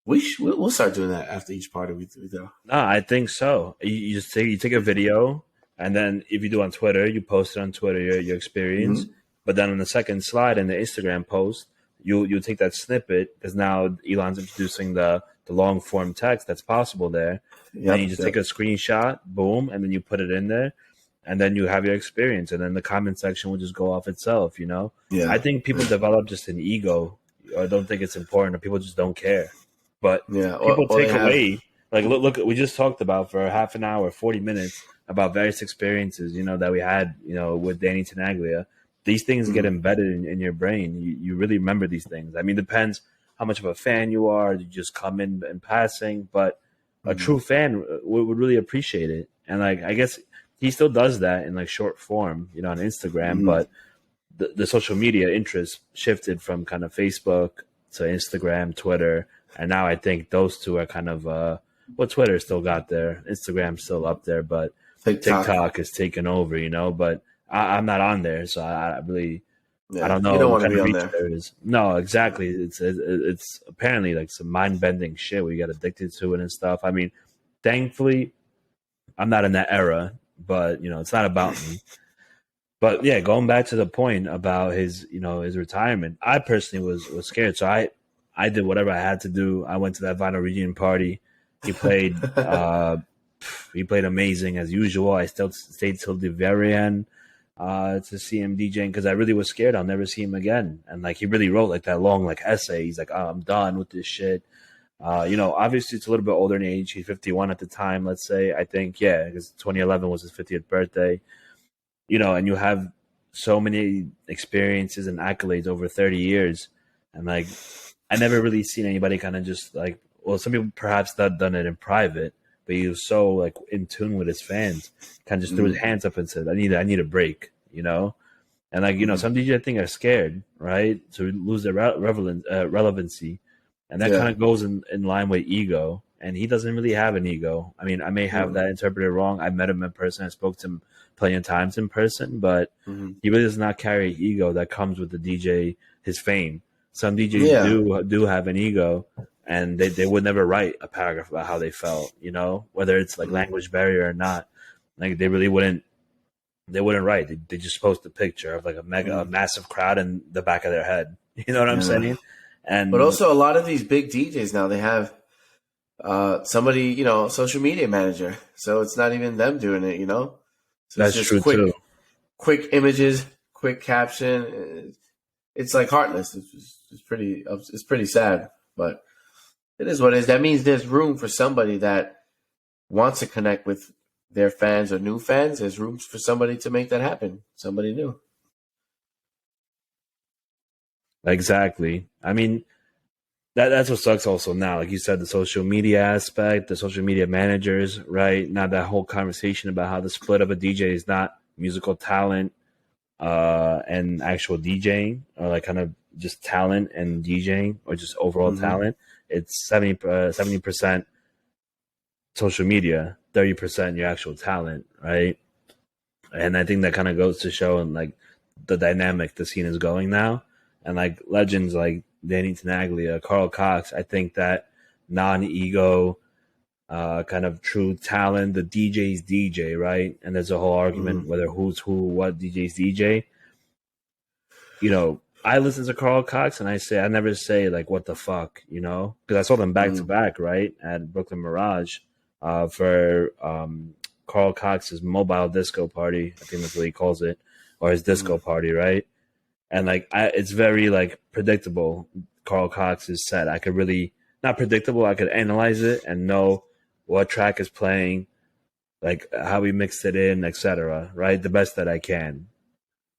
we'll start doing that after each party we do. No, I think so. You just take a video, and then if you do on Twitter, you post it on Twitter your experience. Mm-hmm. But then on the second slide in the Instagram post, you take that snippet, because now Elon's introducing the long form text that's possible there. Yep, and you just take a screenshot, boom, and then you put it in there, and then you have your experience, and then the comment section will just go off itself. Yeah. I think people develop just an ego, or don't think it's important, or people just don't care. But people take away, like look, we just talked about for half an hour, 40 minutes about various experiences, that we had, with Danny Tenaglia. These things get embedded in your brain. You really remember these things. I mean, it depends how much of a fan you are. You just come in passing, but a true fan would really appreciate it. And like, I guess he still does that in like short form, on Instagram, but the social media interest shifted from kind of Facebook to Instagram, Twitter. And now I think those two are kind of, Twitter still got there. Instagram's still up there, but TikTok is taking over, but I'm not on there. So I really, I don't know. You don't want to be on there. There is. No, exactly. It's apparently like some mind bending shit where you get addicted to it and stuff. I mean, thankfully, I'm not in that era, but it's not about me. But yeah, going back to the point about his retirement, I personally was scared. So I did whatever I had to do. I went to that vinyl reunion party. He played amazing as usual. I still stayed till the very end to see him DJing, because I really was scared I'll never see him again. And like, he really wrote like that long like essay. He's like, oh, I'm done with this shit. Obviously it's a little bit older in age. He's 51 at the time, let's say. I think, because 2011 was his 50th birthday. And you have so many experiences and accolades over 30 years. And like, I never really seen anybody kind of just like, well, some people perhaps done it in private, but he was so like in tune with his fans, kind of just threw his hands up and said, I need a break, and like, some DJs I think are scared, right? To lose their relevancy. And that kind of goes in line with ego. And he doesn't really have an ego. I mean, I may have that interpreted wrong. I met him in person. I spoke to him plenty of times in person, but he really does not carry ego that comes with the DJ, his fame. Some DJs do have an ego, and they would never write a paragraph about how they felt, whether it's like language barrier or not. Like, they really wouldn't write. They just post a picture of like a massive crowd in the back of their head. You know what I'm saying? But also, a lot of these big DJs now, they have somebody, social media manager. So it's not even them doing it, So that's it's just true too. Quick images, quick caption. It's like heartless. It's pretty sad, but it is what it is. That means there's room for somebody that wants to connect with their fans or new fans. There's room for somebody to make that happen. Somebody new. Exactly. I mean, that's what sucks also now. Like you said, the social media aspect, the social media managers, right? Now that whole conversation about how the split of a DJ is not musical talent and actual DJing, or like kind of just talent and DJing, or just overall talent. It's 70% social media, 30% your actual talent, right? And I think that kind of goes to show like the dynamic the scene is going now. And like legends like Danny Tenaglia, Carl Cox, I think that non-ego kind of true talent, the DJ's DJ, right? And there's a whole argument whether who's who, what DJ's DJ. I listen to Carl Cox and I never say like, what the fuck, because I saw them back to back, right, at Brooklyn Mirage for Carl Cox's mobile disco party. I think that's what he calls it, or his disco party, right? And like, it's very like predictable. Carl Cox's set, I could really not predictable. I could analyze it and know what track is playing, like how we mixed it in, etc. Right, the best that I can.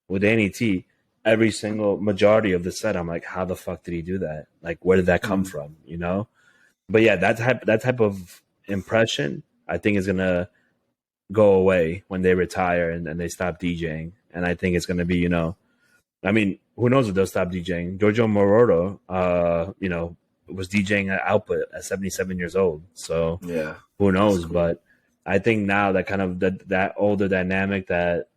With Danny T, every single majority of the set, I'm like, how the fuck did he do that? Like, where did that come from? You know? But yeah, that type of impression, I think, is gonna go away when they retire and they stop DJing. And I think it's gonna be, I mean, who knows if they'll stop DJing? Giorgio Moroder, was DJing at Output at 77 years old. So Yeah, who knows? Cool. But I think now that kind of that older dynamic, that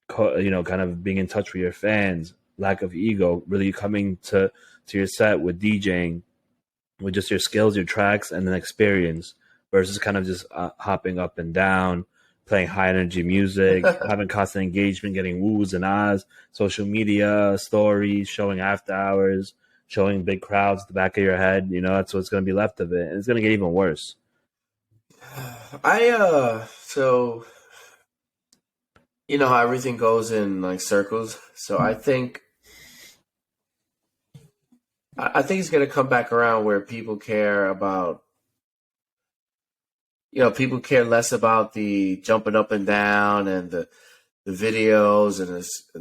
kind of being in touch with your fans, lack of ego, really coming to your set with DJing, with just your skills, your tracks, and an experience, versus kind of just hopping up and down, playing high energy music, having constant engagement, getting woos and ahs, social media stories, showing after hours, showing big crowds at the back of your head. That's what's going to be left of it, and it's going to get even worse. So you know how everything goes in like circles. So I think it's going to come back around where people care about, people care less about the jumping up and down and the videos and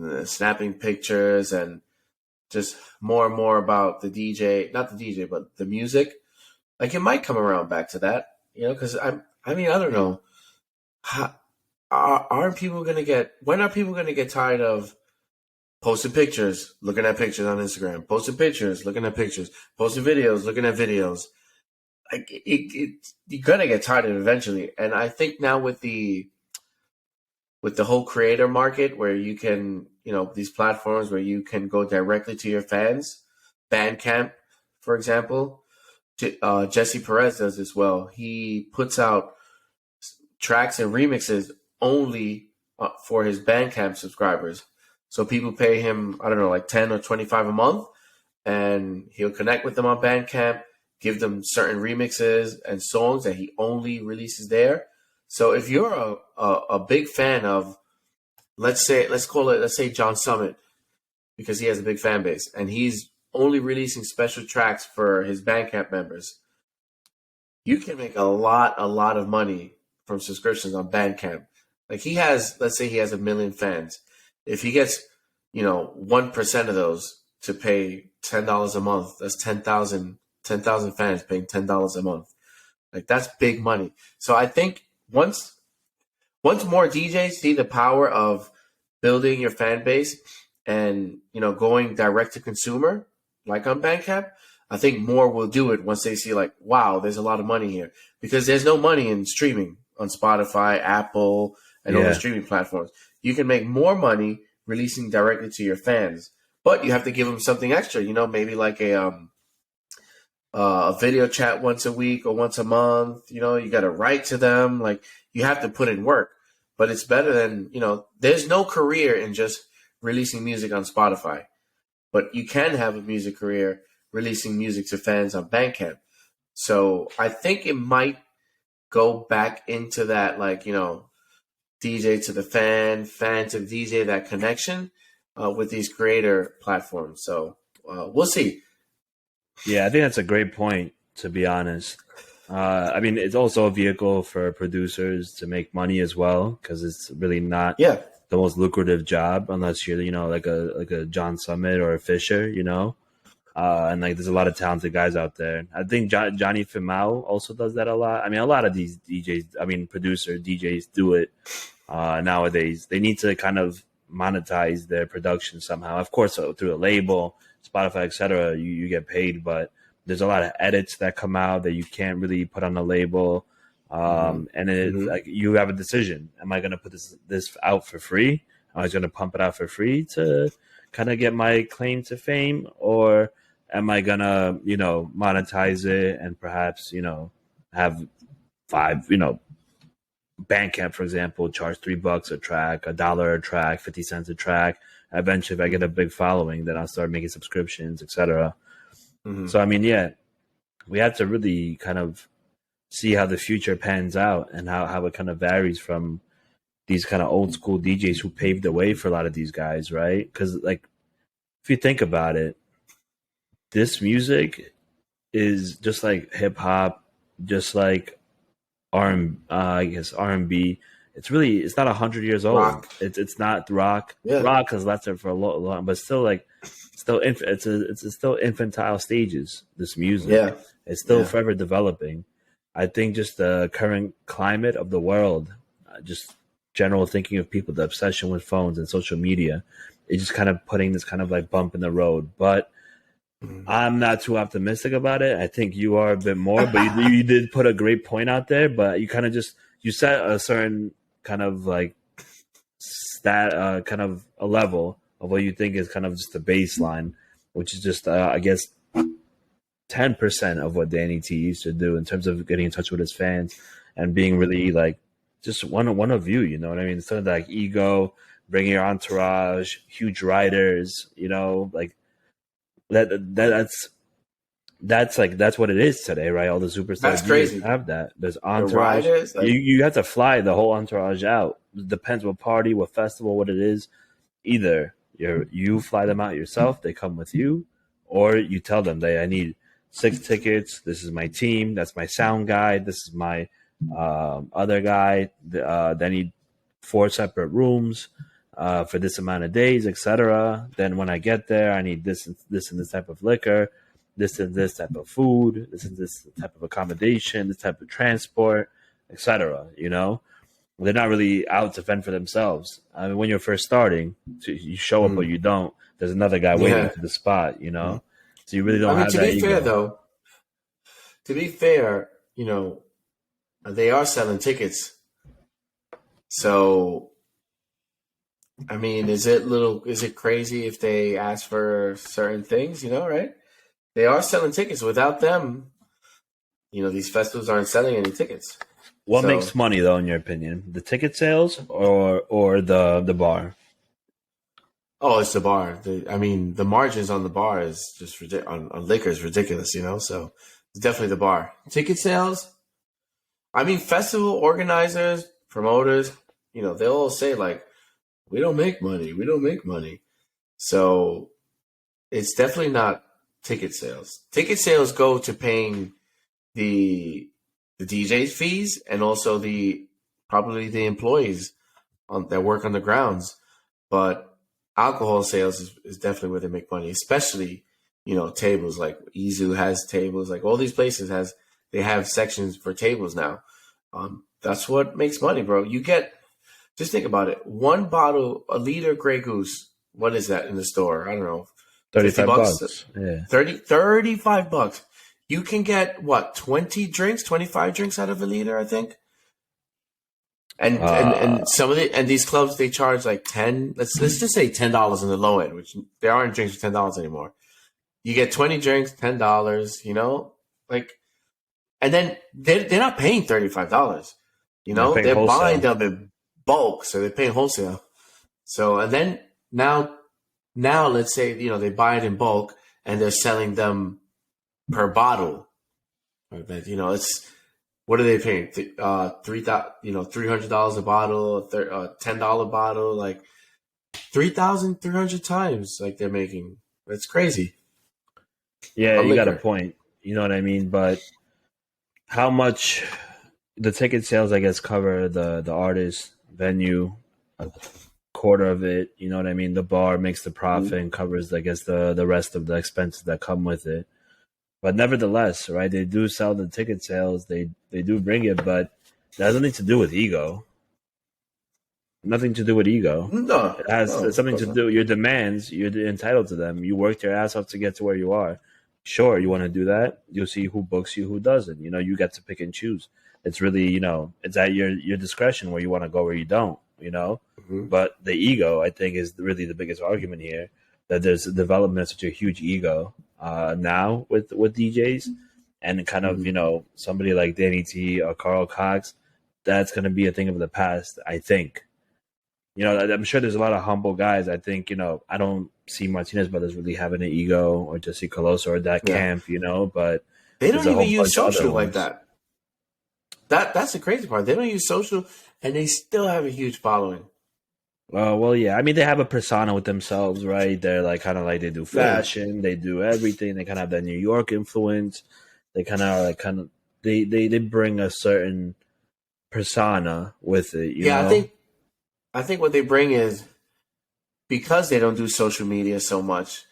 the snapping pictures, and just more and more about the DJ, not the DJ, but the music. Like, it might come around back to that, because I don't know. When are people going to get tired of posting pictures, looking at pictures on Instagram, posting pictures, looking at pictures, posting videos, looking at videos? Like, you're going to get tired of it eventually. And I think now with the whole creator market, where you can, these platforms where you can go directly to your fans, Bandcamp, for example, Jesse Perez does this well. He puts out tracks and remixes only for his Bandcamp subscribers. So people pay him, I don't know, like 10 or 25 a month, and he'll connect with them on Bandcamp, give them certain remixes and songs that he only releases there. So if you're a big fan of, let's say John Summit, because he has a big fan base, and he's only releasing special tracks for his Bandcamp members, you can make a lot of money from subscriptions on Bandcamp. Like, let's say he has 1 million fans. If he gets, 1% of those to pay $10 a month, that's 10,000 fans paying $10 a month. Like, that's big money. So I think once more DJs see the power of building your fan base and, going direct to consumer, like on Bandcamp, I think more will do it once they see, like, wow, there's a lot of money here. Because there's no money in streaming on Spotify, Apple, and all the streaming platforms. You can make more money releasing directly to your fans, but you have to give them something extra, maybe like a video chat once a week or once a month. You got to write to them. Like, you have to put in work, but it's better than, there's no career in just releasing music on Spotify, but you can have a music career releasing music to fans on Bandcamp. So I think it might go back into that, like, DJ to the fan to DJ, that connection with these creator platforms. So we'll see. Yeah, I think that's a great point, to be honest. It's also a vehicle for producers to make money as well, because it's really not the most lucrative job unless you're, like a John Summit or a Fisher, and like there's a lot of talented guys out there. I think Johnny Fimau also does that a lot. A lot of these DJs, producer DJs do it nowadays. They need to kind of monetize their production somehow. Of course, through a label, Spotify, etc. You get paid, but there's a lot of edits that come out that you can't really put on a label. And it's like, you have a decision. Am I going to put this out for free? Am I going to pump it out for free to kind of get my claim to fame? Or am I going to, monetize it and perhaps, have 5, Bandcamp, for example, charge $3 a track, $1 a track, 50 cents a track. Eventually, if I get a big following, then I'll start making subscriptions, etc. So, we have to really kind of see how the future pans out and how it kind of varies from these kind of old school DJs who paved the way for a lot of these guys, right? Because, like, if you think about it, this music is just like hip hop, just like I guess R&B. It's not 100 years old. Rock. It's not rock. Yeah. Rock has left it for a long, but still it's still infantile stages. This music, Yeah. it's still Yeah. forever developing. I think just the current climate of the world, just general thinking of people, the obsession with phones and social media, is just kind of putting this kind of like bump in the road. But I'm not too optimistic about it. I think you are a bit more, but you did put a great point out there. But you kind of you set a certain kind of like kind of a level of what you think is kind of just a baseline, which is just I guess 10% of what Danny T used to do in terms of getting in touch with his fans and being really like just one of you. You know what I mean? Instead of like ego, bringing your entourage, huge writers. You know, like that's what it is today, right? All the superstars That's crazy. have that. There's entourage. Riders, like, You have to fly the whole entourage out. It depends what party, what festival, what it is. Either you fly them out yourself, they come with you, or you tell them I need 6 tickets. This is my team. That's my sound guy. This is my other guy. They need 4 separate rooms for this amount of days, etc. Then when I get there, I need this and this type of liquor, this and this type of food, this and this type of accommodation, this type of transport, etc. You know, they're not really out to fend for themselves. I mean, when you're first starting, you show up or you don't. There's another guy waiting for the spot. You know, so you really don't have that. To be fair, though, you know, they are selling tickets. So, I mean, is it crazy if they ask for certain things? You know, right? They are selling tickets. Without them, you know, these festivals aren't selling any tickets. What makes money, though, in your opinion? The ticket sales or the bar? Oh, it's the bar. The margins on the bar is just on liquor is ridiculous, you know. So it's definitely the bar. Ticket sales. I mean, festival organizers, promoters, you know, they'll all say like, "We don't make money. We don't make money." So it's definitely not ticket sales. Ticket sales go to paying the DJ's fees and also probably the employees that work on the grounds. But alcohol sales is definitely where they make money, especially, you know, tables. Like Izu has tables, like all these places they have sections for tables now. That's what makes money, bro. Just think about it. One bottle, a liter Grey Goose, what is that in the store? I don't know. 35 bucks. Yeah. 35 bucks. You can get what, 25 drinks out of a liter, I think. And some of these clubs, they charge like 10, let's just say $10 in the low end, which there aren't drinks for $10 anymore. You get 20 drinks, $10, you know, like, and then they're not paying $35, you know, they're buying them in bulk. So they're paying wholesale. So, and then now let's say, you know, they buy it in bulk and they're selling them per bottle. But, you know, what are they paying? $300 a bottle, $10 bottle, like 3,300 times, like they're making. That's crazy. Yeah, you got a point. You know what I mean? But how much the ticket sales, I guess, cover the artist, venue, a quarter of it. You know what I mean? The bar makes the profit and covers, I guess, the rest of the expenses that come with it. But nevertheless, right, they do sell the ticket sales. They do bring it, but that has nothing to do with ego. Nothing to do with ego. No. It has something to do with your demands. You're entitled to them. You worked your ass off to get to where you are. Sure, you want to do that. You'll see who books you, who doesn't. You know, you get to pick and choose. It's really, you know, it's at your discretion where you want to go, where you don't, you know. Mm-hmm. But the ego, I think, is really the biggest argument here, that there's a development of such a huge ego now with DJs, and kind of, you know, somebody like Danny T or Carl Cox, that's going to be a thing of the past, I think. You know, I'm sure there's a lot of humble guys. I think, you know, I don't see Martinez Brothers really having an ego, or Jesse Coloso or that camp, you know, but they don't even use social like that. That's the crazy part. They don't use social, and they still have a huge following. Well, yeah. I mean, they have a persona with themselves, right? They're like kind of like they do fashion, they do everything. They kind of have that New York influence. They kind of they bring a certain persona with it. You Yeah, know? I think what they bring is because they don't do social media so much,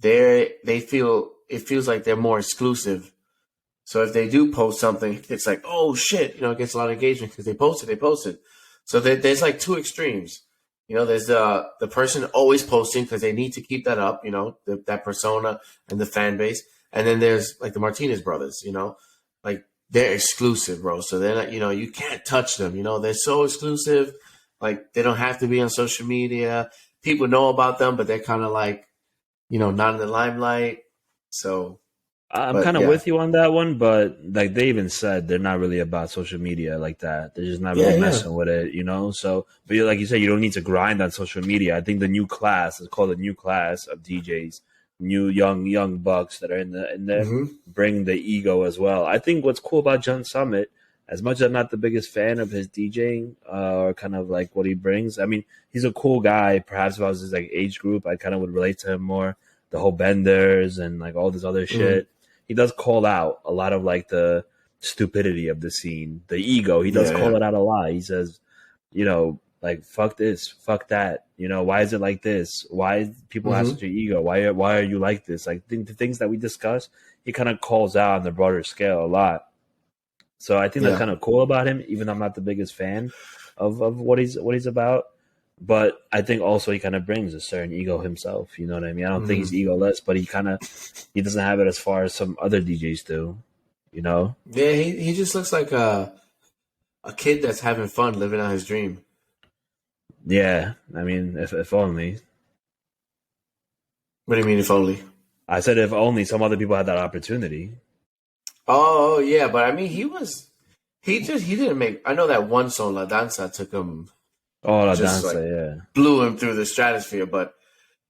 they feel it feels like they're more exclusive. So if they do post something, it's like, oh shit, it gets a lot of engagement because they posted. So there's like two extremes. There's the person always posting because they need to keep that up, that persona and the fan base. And then there's like the Martinez brothers, like they're exclusive, bro. So they're not, you can't touch them. They're so exclusive. Like they don't have to be on social media. People know about them, but they're kind of like, not in the limelight. So, I'm but kind of yeah, with you on that one, but like they even said, they're not really about social media like that. They're just not yeah, really yeah. messing with it, So, but like you said, you don't need to grind on social media. I think the new class is called a new class of DJs, new young bucks that are in there, Mm-hmm. bring the ego as well. I think what's cool about John Summit, as much as I'm not the biggest fan of his DJing or kind of like what he brings, I mean, he's a cool guy. Perhaps if I was his like age group, I kind of would relate to him more. The whole benders and like all this other Mm-hmm. shit. He does call out a lot of like the stupidity of the scene, the ego. He does Yeah, call yeah. it out a lot. He says, like fuck this, fuck that. Why is it like this? Why people have Mm-hmm. such an ego? Why are you like this? Like the things that we discuss, he kind of calls out on the broader scale a lot. So I think that's Yeah. kind of cool about him, even though I'm not the biggest fan of what he's about. But I think also he kind of brings a certain ego himself. You know what I mean? I don't think Mm-hmm. he's egoless, but he doesn't have it as far as some other DJs do. You know? Yeah, he just looks like a kid that's having fun living out his dream. Yeah. I mean, if only. What do you mean if only? I said if only some other people had that opportunity. Oh yeah, but I mean he didn't make I know that one song La Danza took him Oh, la just danza, like yeah. blew him through the stratosphere, but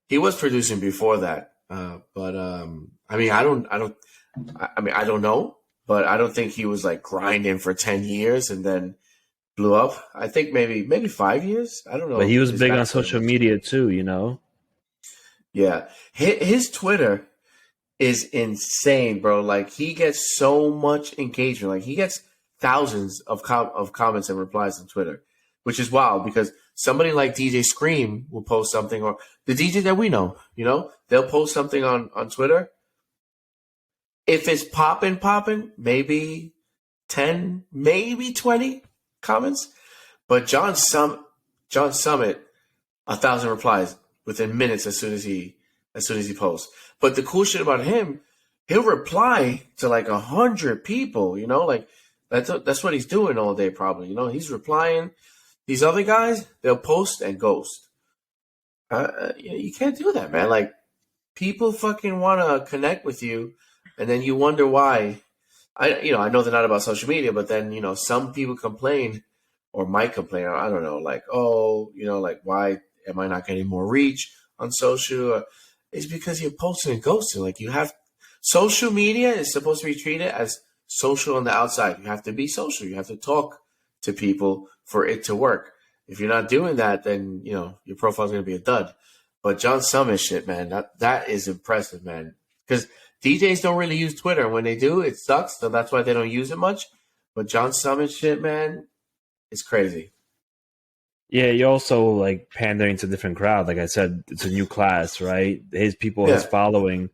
he was producing before that. But I mean I don't know, but I don't think he was like grinding for 10 years and then blew up. I think maybe 5 years. I don't But he know was his big on backstory social much. media too. Yeah. His Twitter is insane, bro. Like he gets so much engagement. Like he gets thousands of comments and replies on Twitter, which is wild because somebody like DJ Scream will post something, or the DJ that we know, they'll post something on Twitter. If it's popping, maybe 10, maybe 20 comments. But John Summit, 1,000 replies within minutes as soon as he posts. But the cool shit about him, he'll reply to like 100 people. Like that's what he's doing all day. Probably, he's replying. These other guys, they'll post and ghost. You can't do that, man. Like people fucking want to connect with you, and then you wonder why. I know they're not about social media, but then some people complain or might complain. I don't know, like like why am I not getting more reach on social? It's because you're posting and ghosting. Like you have social media is supposed to be treated as social on the outside. You have to be social. You have to talk to people for it to work. If you're not doing that, then your profile's gonna be a dud. But John Summit shit, man, that is impressive, man. Because DJs don't really use Twitter. When they do, it sucks. So that's why they don't use it much. But John Summit shit, man, it's crazy. Yeah, you're also like pandering to a different crowd. Like I said, it's a new class, right? His people, his Yeah. following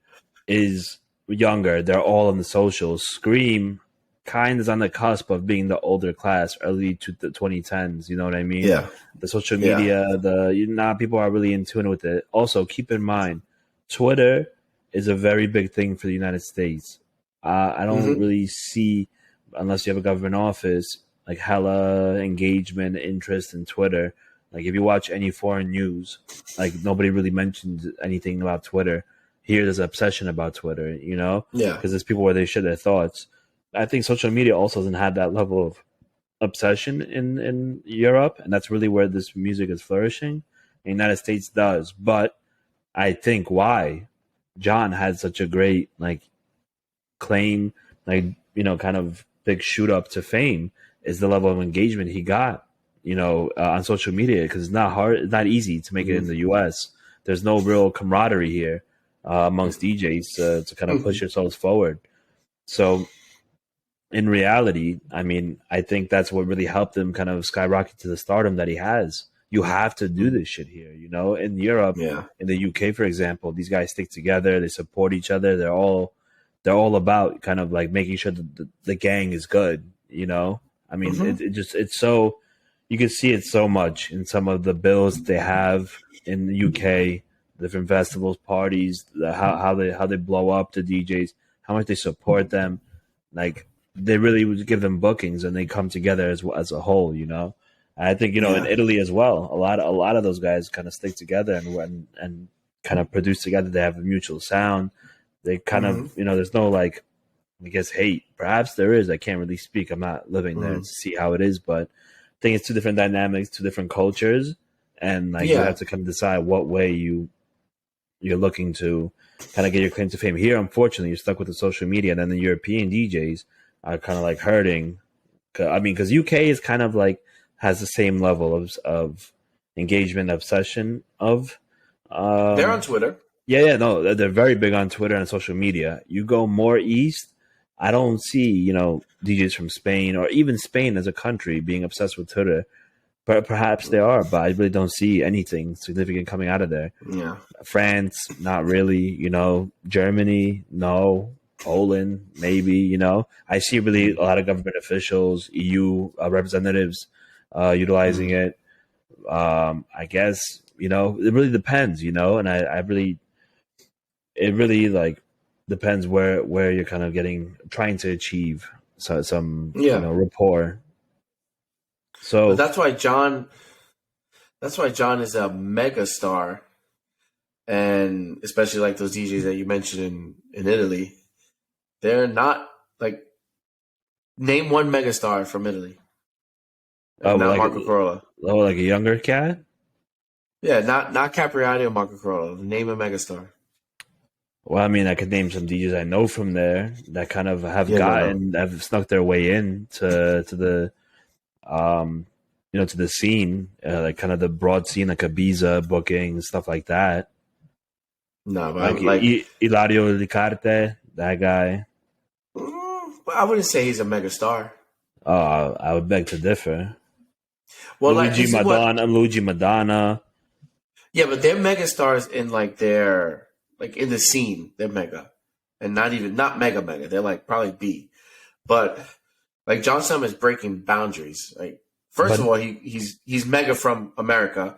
is younger. They're all on the socials. Scream kind is on the cusp of being the older class, early to the 2010s. You know what I mean? Yeah. The social Yeah. media, people are really in tune with it. Also, keep in mind, Twitter is a very big thing for the United States. I don't really see, unless you have a government office, like hella engagement, interest in Twitter. Like if you watch any foreign news, like nobody really mentions anything about Twitter. Here, there's an obsession about Twitter, Yeah. because there's people where they share their thoughts. I think social media also doesn't have that level of obsession in Europe, and that's really where this music is flourishing. The United States does, but I think why John had such a great claim, kind of big shoot up to fame is the level of engagement he got, on social media, because it's not easy to make it in the U.S. There's no real camaraderie here amongst DJs to kind of push yourselves forward. So in reality, I mean, I think that's what really helped him kind of skyrocket to the stardom that he has. You have to do this shit here, you know. In Europe, Yeah. in the UK, for example, these guys stick together. They support each other. They're all about kind of like making sure that the gang is good, you know. I mean, it's so you can see it so much in some of the bills they have in the UK, different festivals, parties, how they blow up the DJs, how much they support them, like they really would give them bookings and they come together as a whole, you know. And I think in Yeah. Italy as well, a lot of those guys kind of stick together and kind of produce together. They have a mutual sound. They kind of there's no like I guess hate. Perhaps there is. I can't really speak. I'm not living there to see how it is, but I think it's two different dynamics, two different cultures, and like you have to kind of decide what way you're looking to kind of get your claim to fame. Here, unfortunately, you're stuck with the social media, and then the European DJs are kind of like hurting. I mean, because UK is kind of like has the same level of engagement, obsession of. They're on Twitter. Yeah, no, they're very big on Twitter and social media. You go more east, I don't see DJs from Spain or even Spain as a country being obsessed with Twitter. But perhaps they are, but I really don't see anything significant coming out of there. Yeah. France, not really. Germany, no. Poland, maybe. I see really a lot of government officials, EU representatives utilizing it. I guess it really depends. And it really like depends where you're kind of trying to achieve some rapport. So but that's why John is a mega star, and especially like those DJs that you mentioned in Italy, they're not like name one mega star from Italy. Not Marco Corolla. Oh, like a younger cat? Yeah, not Capriati or Marco Corolla. Name a mega star. Well, I mean, I could name some DJs I know from there that kind of have have snuck their way in to the to the scene, like kind of the broad scene, like Ibiza booking, stuff like that. No, but like Ilario Licarte, that guy. I wouldn't say he's a mega star. I would beg to differ. Well, Luigi Madonna. Yeah, but they're mega stars in like their in the scene. They're mega, and not mega. They're like probably B, but like John Summit is breaking boundaries. Like first of all, he's mega from America.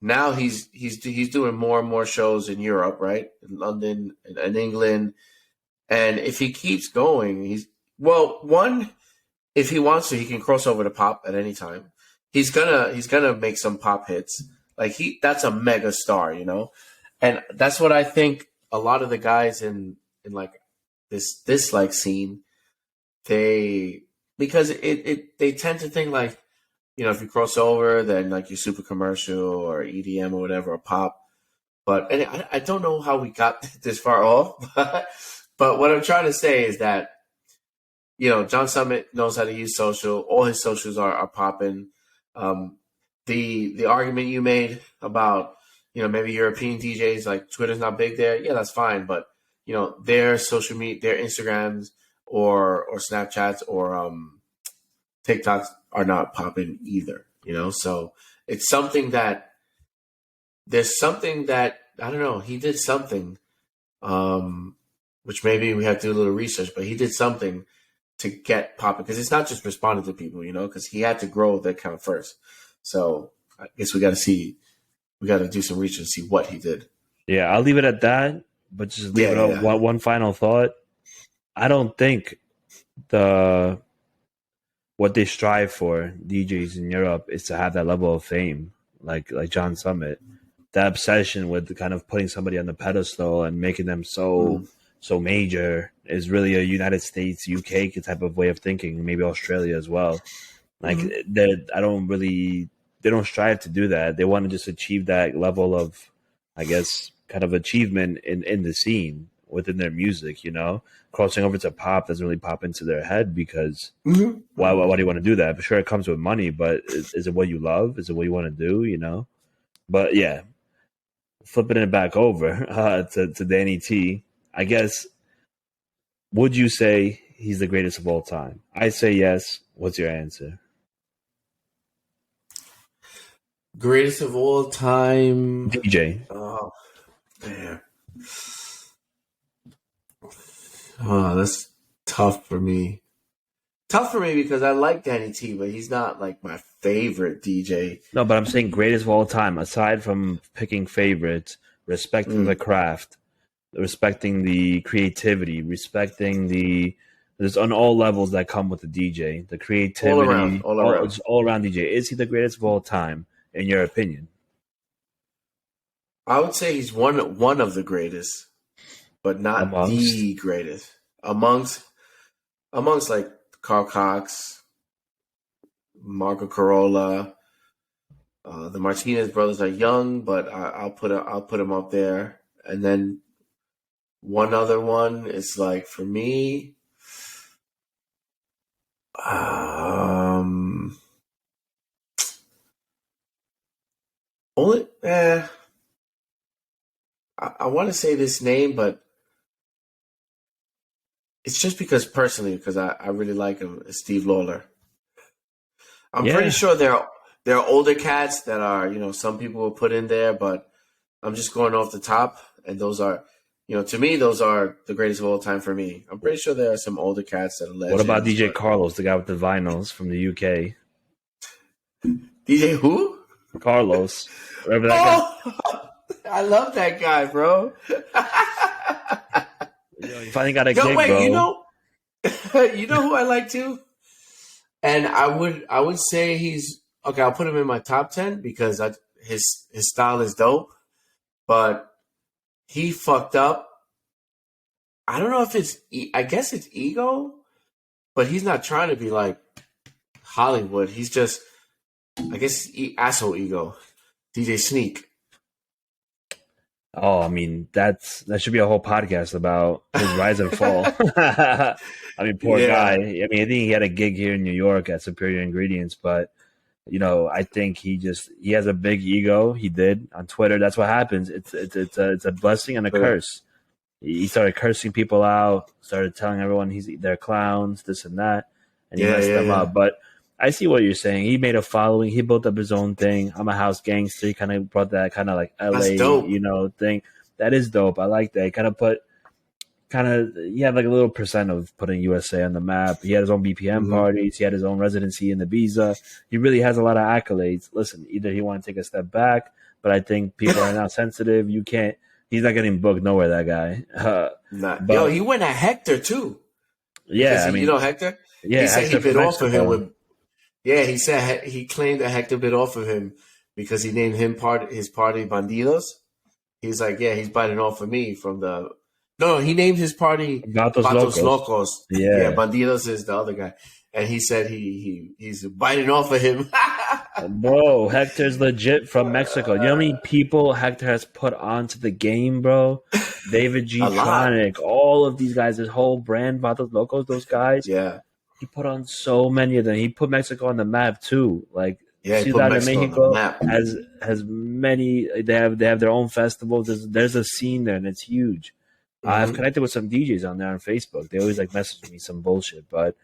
Now he's doing more and more shows in Europe, right? In London and England. And if he keeps going, if he wants to, he can cross over to pop at any time. He's gonna make some pop hits. Like that's a mega star, and that's what I think. A lot of the guys in like this like scene, because they tend to think like, if you cross over, then like you're super commercial or EDM or whatever or pop. But I don't know how we got this far off, but what I'm trying to say is that John Summit knows how to use social. All his socials are popping. The argument you made about maybe European DJs like Twitter's not big there, yeah, that's fine, but their social media, their Instagrams or Snapchats or TikToks are not popping either, so it's something that there's something that I don't know, he did something which maybe we have to do a little research, but he did something to get popping, because it's not just responding to people, because he had to grow the account first. So I guess we got to do some research and see what he did. Yeah, I'll leave it at that. But just leave it up. One final thought. I don't think what they strive for, DJs in Europe, is to have that level of fame, like John Summit. That obsession with kind of putting somebody on the pedestal and making them so major is really a United States, UK type of way of thinking, maybe Australia as well. Like they don't strive to do that. They want to just achieve that level of, I guess, kind of achievement in the scene within their music, Crossing over to pop doesn't really pop into their head because why do you want to do that? For sure it comes with money, but is it what you love? Is it what you want to do, But yeah, flipping it back over to Danny T, I guess, would you say he's the greatest of all time? I say yes. What's your answer? Greatest of all time. DJ. Oh, man. Oh, that's tough for me. Tough for me because I like Danny T, but he's not like my favorite DJ. No, but I'm saying greatest of all time. Aside from picking favorites, respecting the craft, respecting the creativity, respecting there's on all levels that come with the DJ, the creativity, all around. It's all around DJ. Is he the greatest of all time, in your opinion? I would say he's one of the greatest, but not the greatest. Amongst like Carl Cox, Marco Carolla, the Martinez brothers are young, but I'll put them up there. And then one other one is like for me, only I want to say this name, but it's just because I really like him. It's Steve Lawler. I'm pretty sure there are older cats that are, some people will put in there, but I'm just going off the top, and those are, to me, those are the greatest of all time for me. I'm pretty sure there are some older cats that are legends. What about DJ Carlos, the guy with the vinyls from the UK? DJ who? Carlos. Remember that guy? I love that guy, bro. You finally got a gig, bro. You know who I like too? And I would say he's okay. I'll put him in my top 10 because his style is dope, but he fucked up. I don't know if I guess it's ego, but he's not trying to be like Hollywood. He's just, I guess, asshole ego. DJ Sneak. Oh, I mean, that should be a whole podcast about his rise and fall. I mean, poor guy. I mean, I think he had a gig here in New York at Superior Ingredients, but I think he has a big ego. He did on Twitter. That's what happens. It's a blessing and a curse. He started cursing people out, started telling everyone they're clowns, this and that, and he messed them up. But I see what you're saying. He made a following. He built up his own thing. I'm a house gangster. He kind of brought that kind of like LA, thing. That is dope. I like that. He he had like a little percent of putting USA on the map. He had his own BPM parties. He had his own residency in the Ibiza. He really has a lot of accolades. Listen, either he want to take a step back, but I think people are now sensitive. He's not getting booked nowhere, that guy. He went at Hector too. Yeah, I mean, Hector? Yeah, he said Hector he bit off of him he said he claimed that Hector bit off of him because he named his party Bandidos. He's like, he's biting off of me from the. No, he named his party Vatos Locos. Yeah, Bandidos is the other guy, and he said he's biting off of him. Bro, Hector's legit from Mexico. You know how many people Hector has put onto the game, bro? David G. Tronic, all of these guys, his whole brand, Vatos Locos, those guys. Yeah. He put on so many of them. He put Mexico on the map too. Like, he put Mexico on the map. has many. They have their own festivals. There's a scene there, and it's huge. I've connected with some DJs on there on Facebook. They always like message me some bullshit, but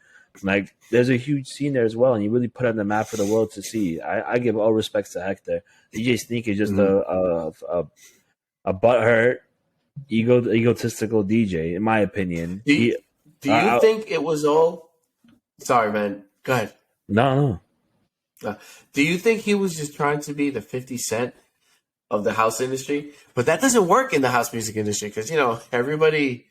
like there's a huge scene there as well, and you really put it on the map for the world to see. I give all respects to Hector. DJ Sneak is just a butthurt, egotistical DJ, in my opinion. Do you think it was all? Sorry, man. Go ahead. No. Do you think he was just trying to be the 50 Cent of the house industry? But that doesn't work in the house music industry because, everybody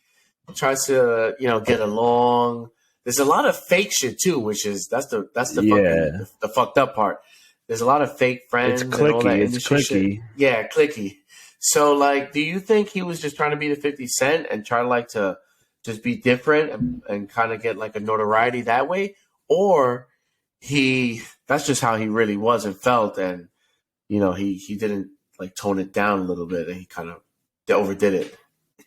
tries to, get along. There's a lot of fake shit too, which is that's the fucked up part. There's a lot of fake friends. It's clicky. And all that it's clicky. Shit. Yeah, clicky. So, like, do you think he was just trying to be the 50 Cent and try to just be different and kind of get like a notoriety that way? Or that's just how he really was and felt, and he didn't like tone it down a little bit, and he kind of overdid it.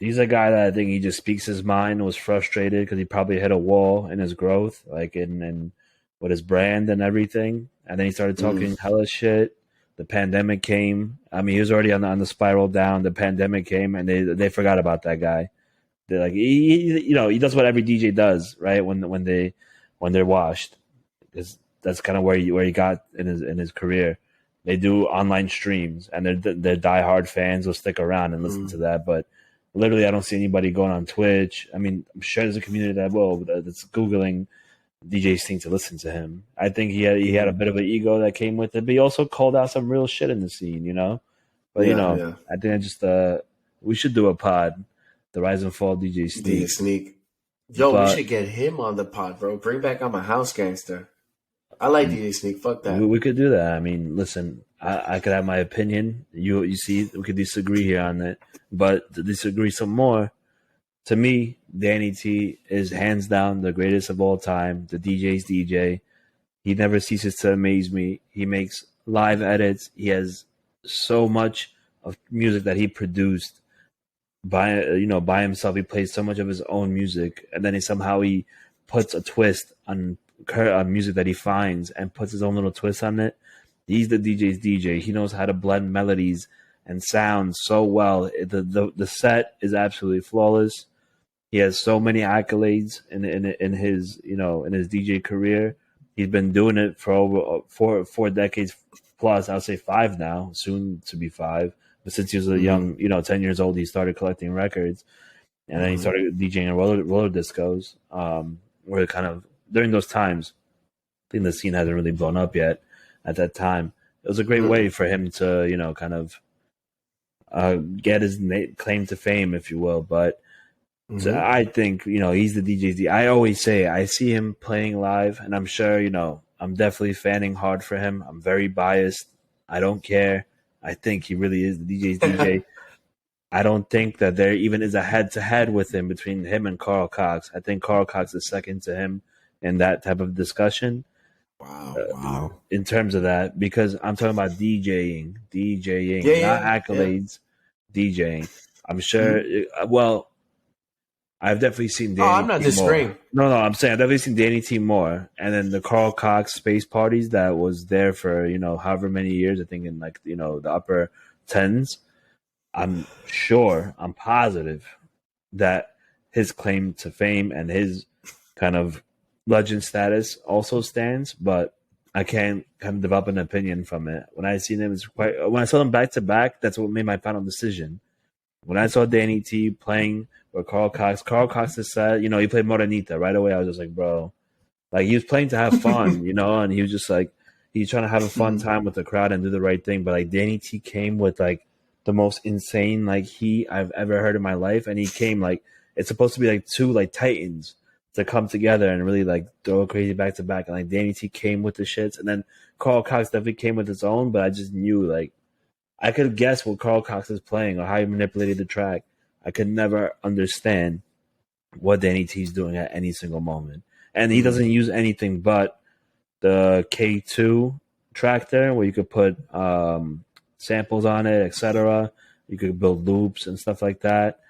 He's a guy that I think he just speaks his mind, was frustrated because he probably hit a wall in his growth, like in with his brand and everything. And then he started talking hella shit. The pandemic came. I mean, he was already on the spiral down. The pandemic came, and they forgot about that guy. They're like he does what every DJ does, right? When they're washed, that's kind of where he got in his career. They do online streams, and their diehard fans will stick around and listen to that. But literally, I don't see anybody going on Twitch. I mean, I'm sure there's a community that's Googling DJ Sting to listen to him. I think he had a bit of an ego that came with it, but he also called out some real shit in the scene, But I think we should do a pod, the rise and fall DJ Sting. DJ Sneak. Yo, we should get him on the pod, bro. Bring back On My House Gangster. I like DJ Sneak. Fuck that. We could do that. I mean, listen, I could have my opinion. You see, we could disagree here on it, but to disagree some more. To me, Danny T is hands down the greatest of all time. The DJ's DJ. He never ceases to amaze me. He makes live edits. He has so much of music that he produced by himself. He plays so much of his own music, and then he puts a twist on music that he finds and puts his own little twist on it. He's the DJ's DJ. He knows how to blend melodies and sounds so well. The set is absolutely flawless. He has so many accolades in his DJ career. He's been doing it for over four decades plus. I'll say 5 now, soon to be 5. But since he was a young, 10 years old, he started collecting records, and then he started DJing roller discos. Where kind of during those times, I think the scene hasn't really blown up yet. At that time, it was a great way for him to kind of get his claim to fame, if you will. But so I think he's the DJ's DJ. I always say I see him playing live, and I'm sure I'm definitely fanning hard for him. I'm very biased. I don't care. I think he really is the DJ's DJ. I don't think that there even is a head-to-head with him between him and Carl Cox. I think Carl Cox is second to him in that type of discussion. Wow. In terms of that, because I'm talking about DJing, not accolades, DJing. I'm sure. Well, I've definitely seen Danny. I'm not disagreeing. No, I'm saying I've definitely seen Danny T more, and then the Carl Cox space parties that was there for however many years. I think in the upper 10s. I'm positive that his claim to fame and his kind of legend status also stands, but I can't kind of develop an opinion from it. When I seen him, when I saw them back to back, that's what made my final decision. When I saw Danny T playing with Carl Cox has said, he played Morenita right away. I was just like, bro, like he was playing to have fun, and he was just like, he's trying to have a fun time with the crowd and do the right thing. But like Danny T came with like the most insane heat I've ever heard in my life, and he came like it's supposed to be like two like titans to come together and really like throw crazy back to back, and like Danny T came with the shits, and then Carl Cox definitely came with his own, but I just knew like I could guess what Carl Cox is playing or how he manipulated the track. I could never understand what Danny T's doing at any single moment, and he doesn't use anything but the K2 track there where you could put samples on it, etc. You could build loops and stuff like that.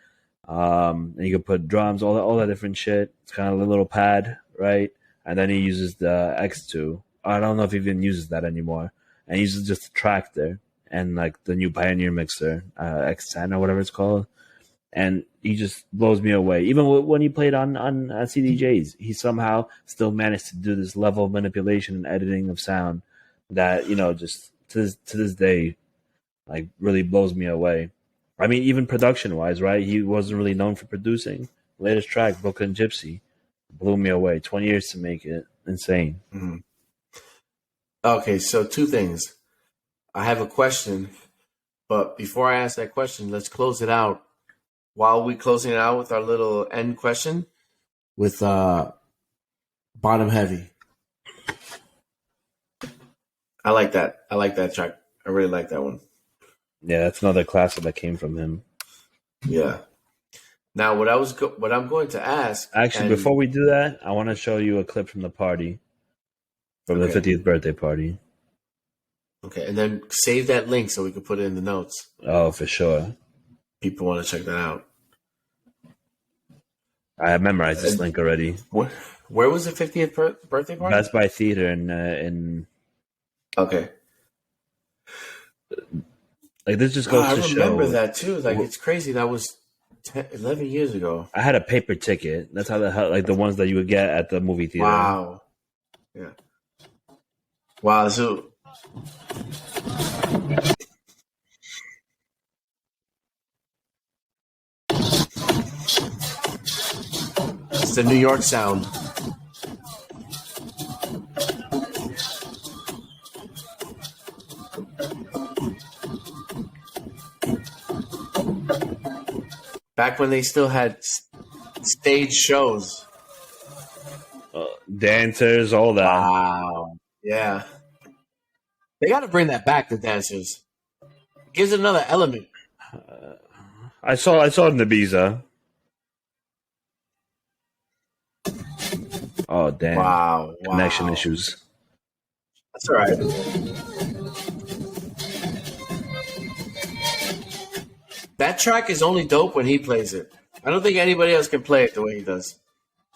And you could put drums, all that different shit. It's kind of a little pad, right? And then he uses the X2. I don't know if he even uses that anymore. And he uses just the track there and like the new Pioneer mixer, X10 or whatever it's called. And he just blows me away. Even when he played on CDJs, he somehow still managed to do this level of manipulation and editing of sound that just to this day, like really blows me away. I mean, even production-wise, right? He wasn't really known for producing. Latest track, Brooklyn Gypsy, blew me away. 20 years to make it. Insane. Mm-hmm. Okay, so 2 things. I have a question, but before I ask that question, let's close it out. While we closing it out with our little end question with Bottom Heavy. I like that. I like that track. I really like that one. Yeah, that's another classic that came from him. Yeah. Now, what I'm going to ask. Actually, before we do that, I want to show you a clip from the party, from the 50th birthday party. Okay, and then save that link so we can put it in the notes. Oh, for sure. People want to check that out. I have memorized this link already. Where was the 50th birthday party? Best Buy Theater in. Okay. Like this just goes to show. I remember that too. Like it's crazy. That was 11 years ago. I had a paper ticket. That's how the hell, like the ones that you would get at the movie theater. Wow. Yeah. Wow. So. It's the New York sound. Back when they still had stage shows. Dancers, all that. Wow. Yeah. They got to bring that back, the dancers. It gives it another element. I saw it in Ibiza. Oh, damn. Wow. Connection issues. That's all right. That track is only dope when he plays it. I don't think anybody else can play it the way he does.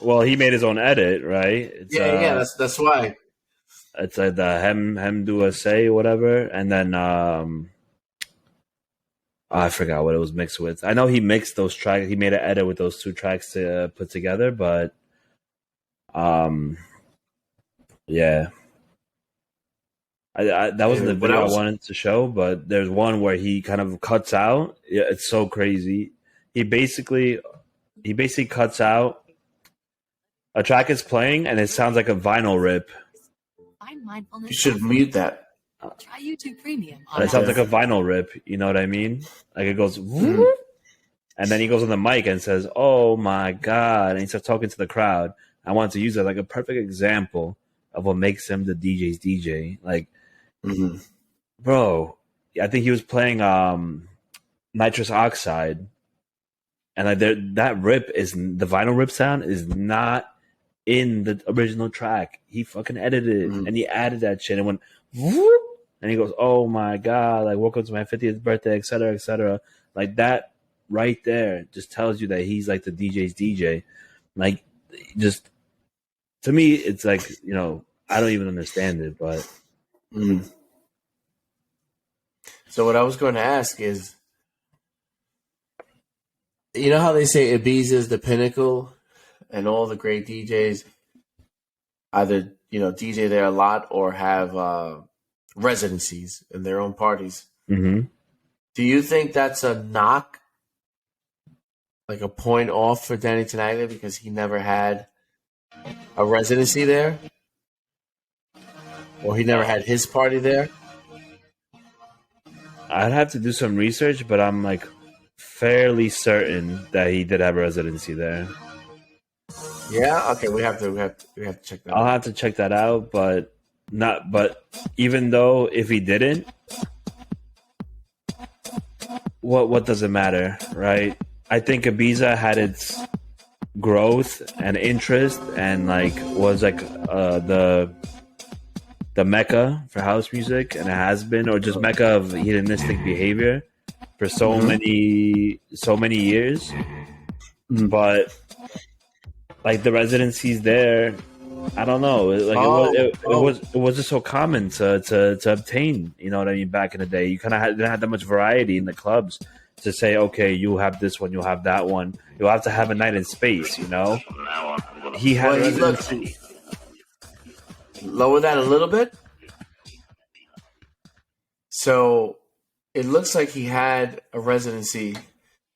Well, he made his own edit, right? It's, yeah. That's why. It's like the hem do a say, whatever, and then I forgot what it was mixed with. I know he mixed those tracks. He made an edit with those two tracks to put together, but yeah. That wasn't the video I wanted to show, but there's one where he kind of cuts out. Yeah, it's so crazy. He basically cuts out. A track is playing, and it sounds like a vinyl rip. You should mute that. Try YouTube Premium. It sounds like a vinyl rip. You know what I mean? Like it goes, and then he goes on the mic and says, "Oh my god!" and he starts talking to the crowd. I want to use that like a perfect example of what makes him the DJ's DJ. Like, bro, I think he was playing Nitrous Oxide, and like that rip is the vinyl rip sound is not in the original track. He fucking edited it and he added that shit and went whoop, and he goes, "Oh my god!" Like, welcome to my 50th birthday, etc., etc. Like that right there just tells you that he's like the DJ's DJ. Like, just to me, it's like, you know, I don't even understand it, but. So what I was going to ask is, you know how they say Ibiza is the pinnacle, and all the great DJs either, you know, DJ there a lot or have residencies in their own parties. Do you think that's a knock, like a point off for Danny Tenaglia because he never had a residency there? Or he never had his party there? I'd have to do some research, but I'm like fairly certain that he did have a residency there. Yeah. Okay. We have to check that. I'll have to check that out, but even though if he didn't, what does it matter, right? I think Ibiza had its growth and interest and like was like the mecca for house music, and it has been, or just mecca of hedonistic behavior for so many years. But like the residencies there, I don't know. It was just so common to obtain. You know what I mean? Back in the day, you kind of didn't have that much variety in the clubs to say, okay, you have this one, you'll have that one. You'll have to have a night in space. You know, he had residency. Lower that a little bit. So it looks like he had a residency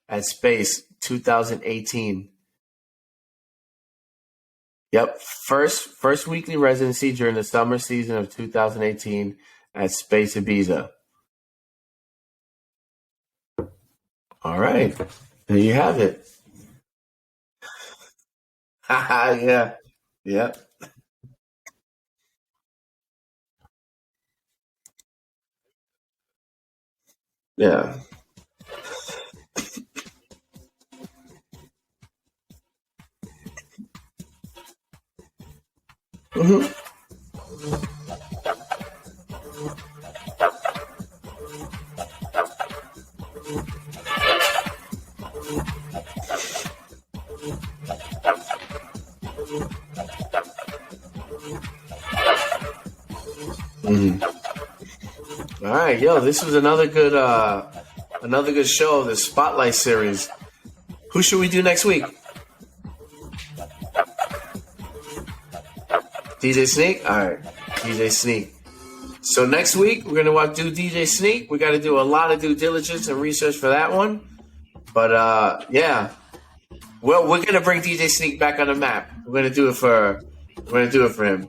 at Space 2018. Yep, first weekly residency during the summer season of 2018 at Space Ibiza. All right, there you have it. Yeah, yep. Yeah. All right, yo, this was another good show of the Spotlight series. Who should we do next week? DJ Sneak? All right, DJ Sneak. So next week, we're going to do DJ Sneak. We got to do a lot of due diligence and research for that one. But, yeah. Well, we're going to bring DJ Sneak back on the map. We're going to do it for him.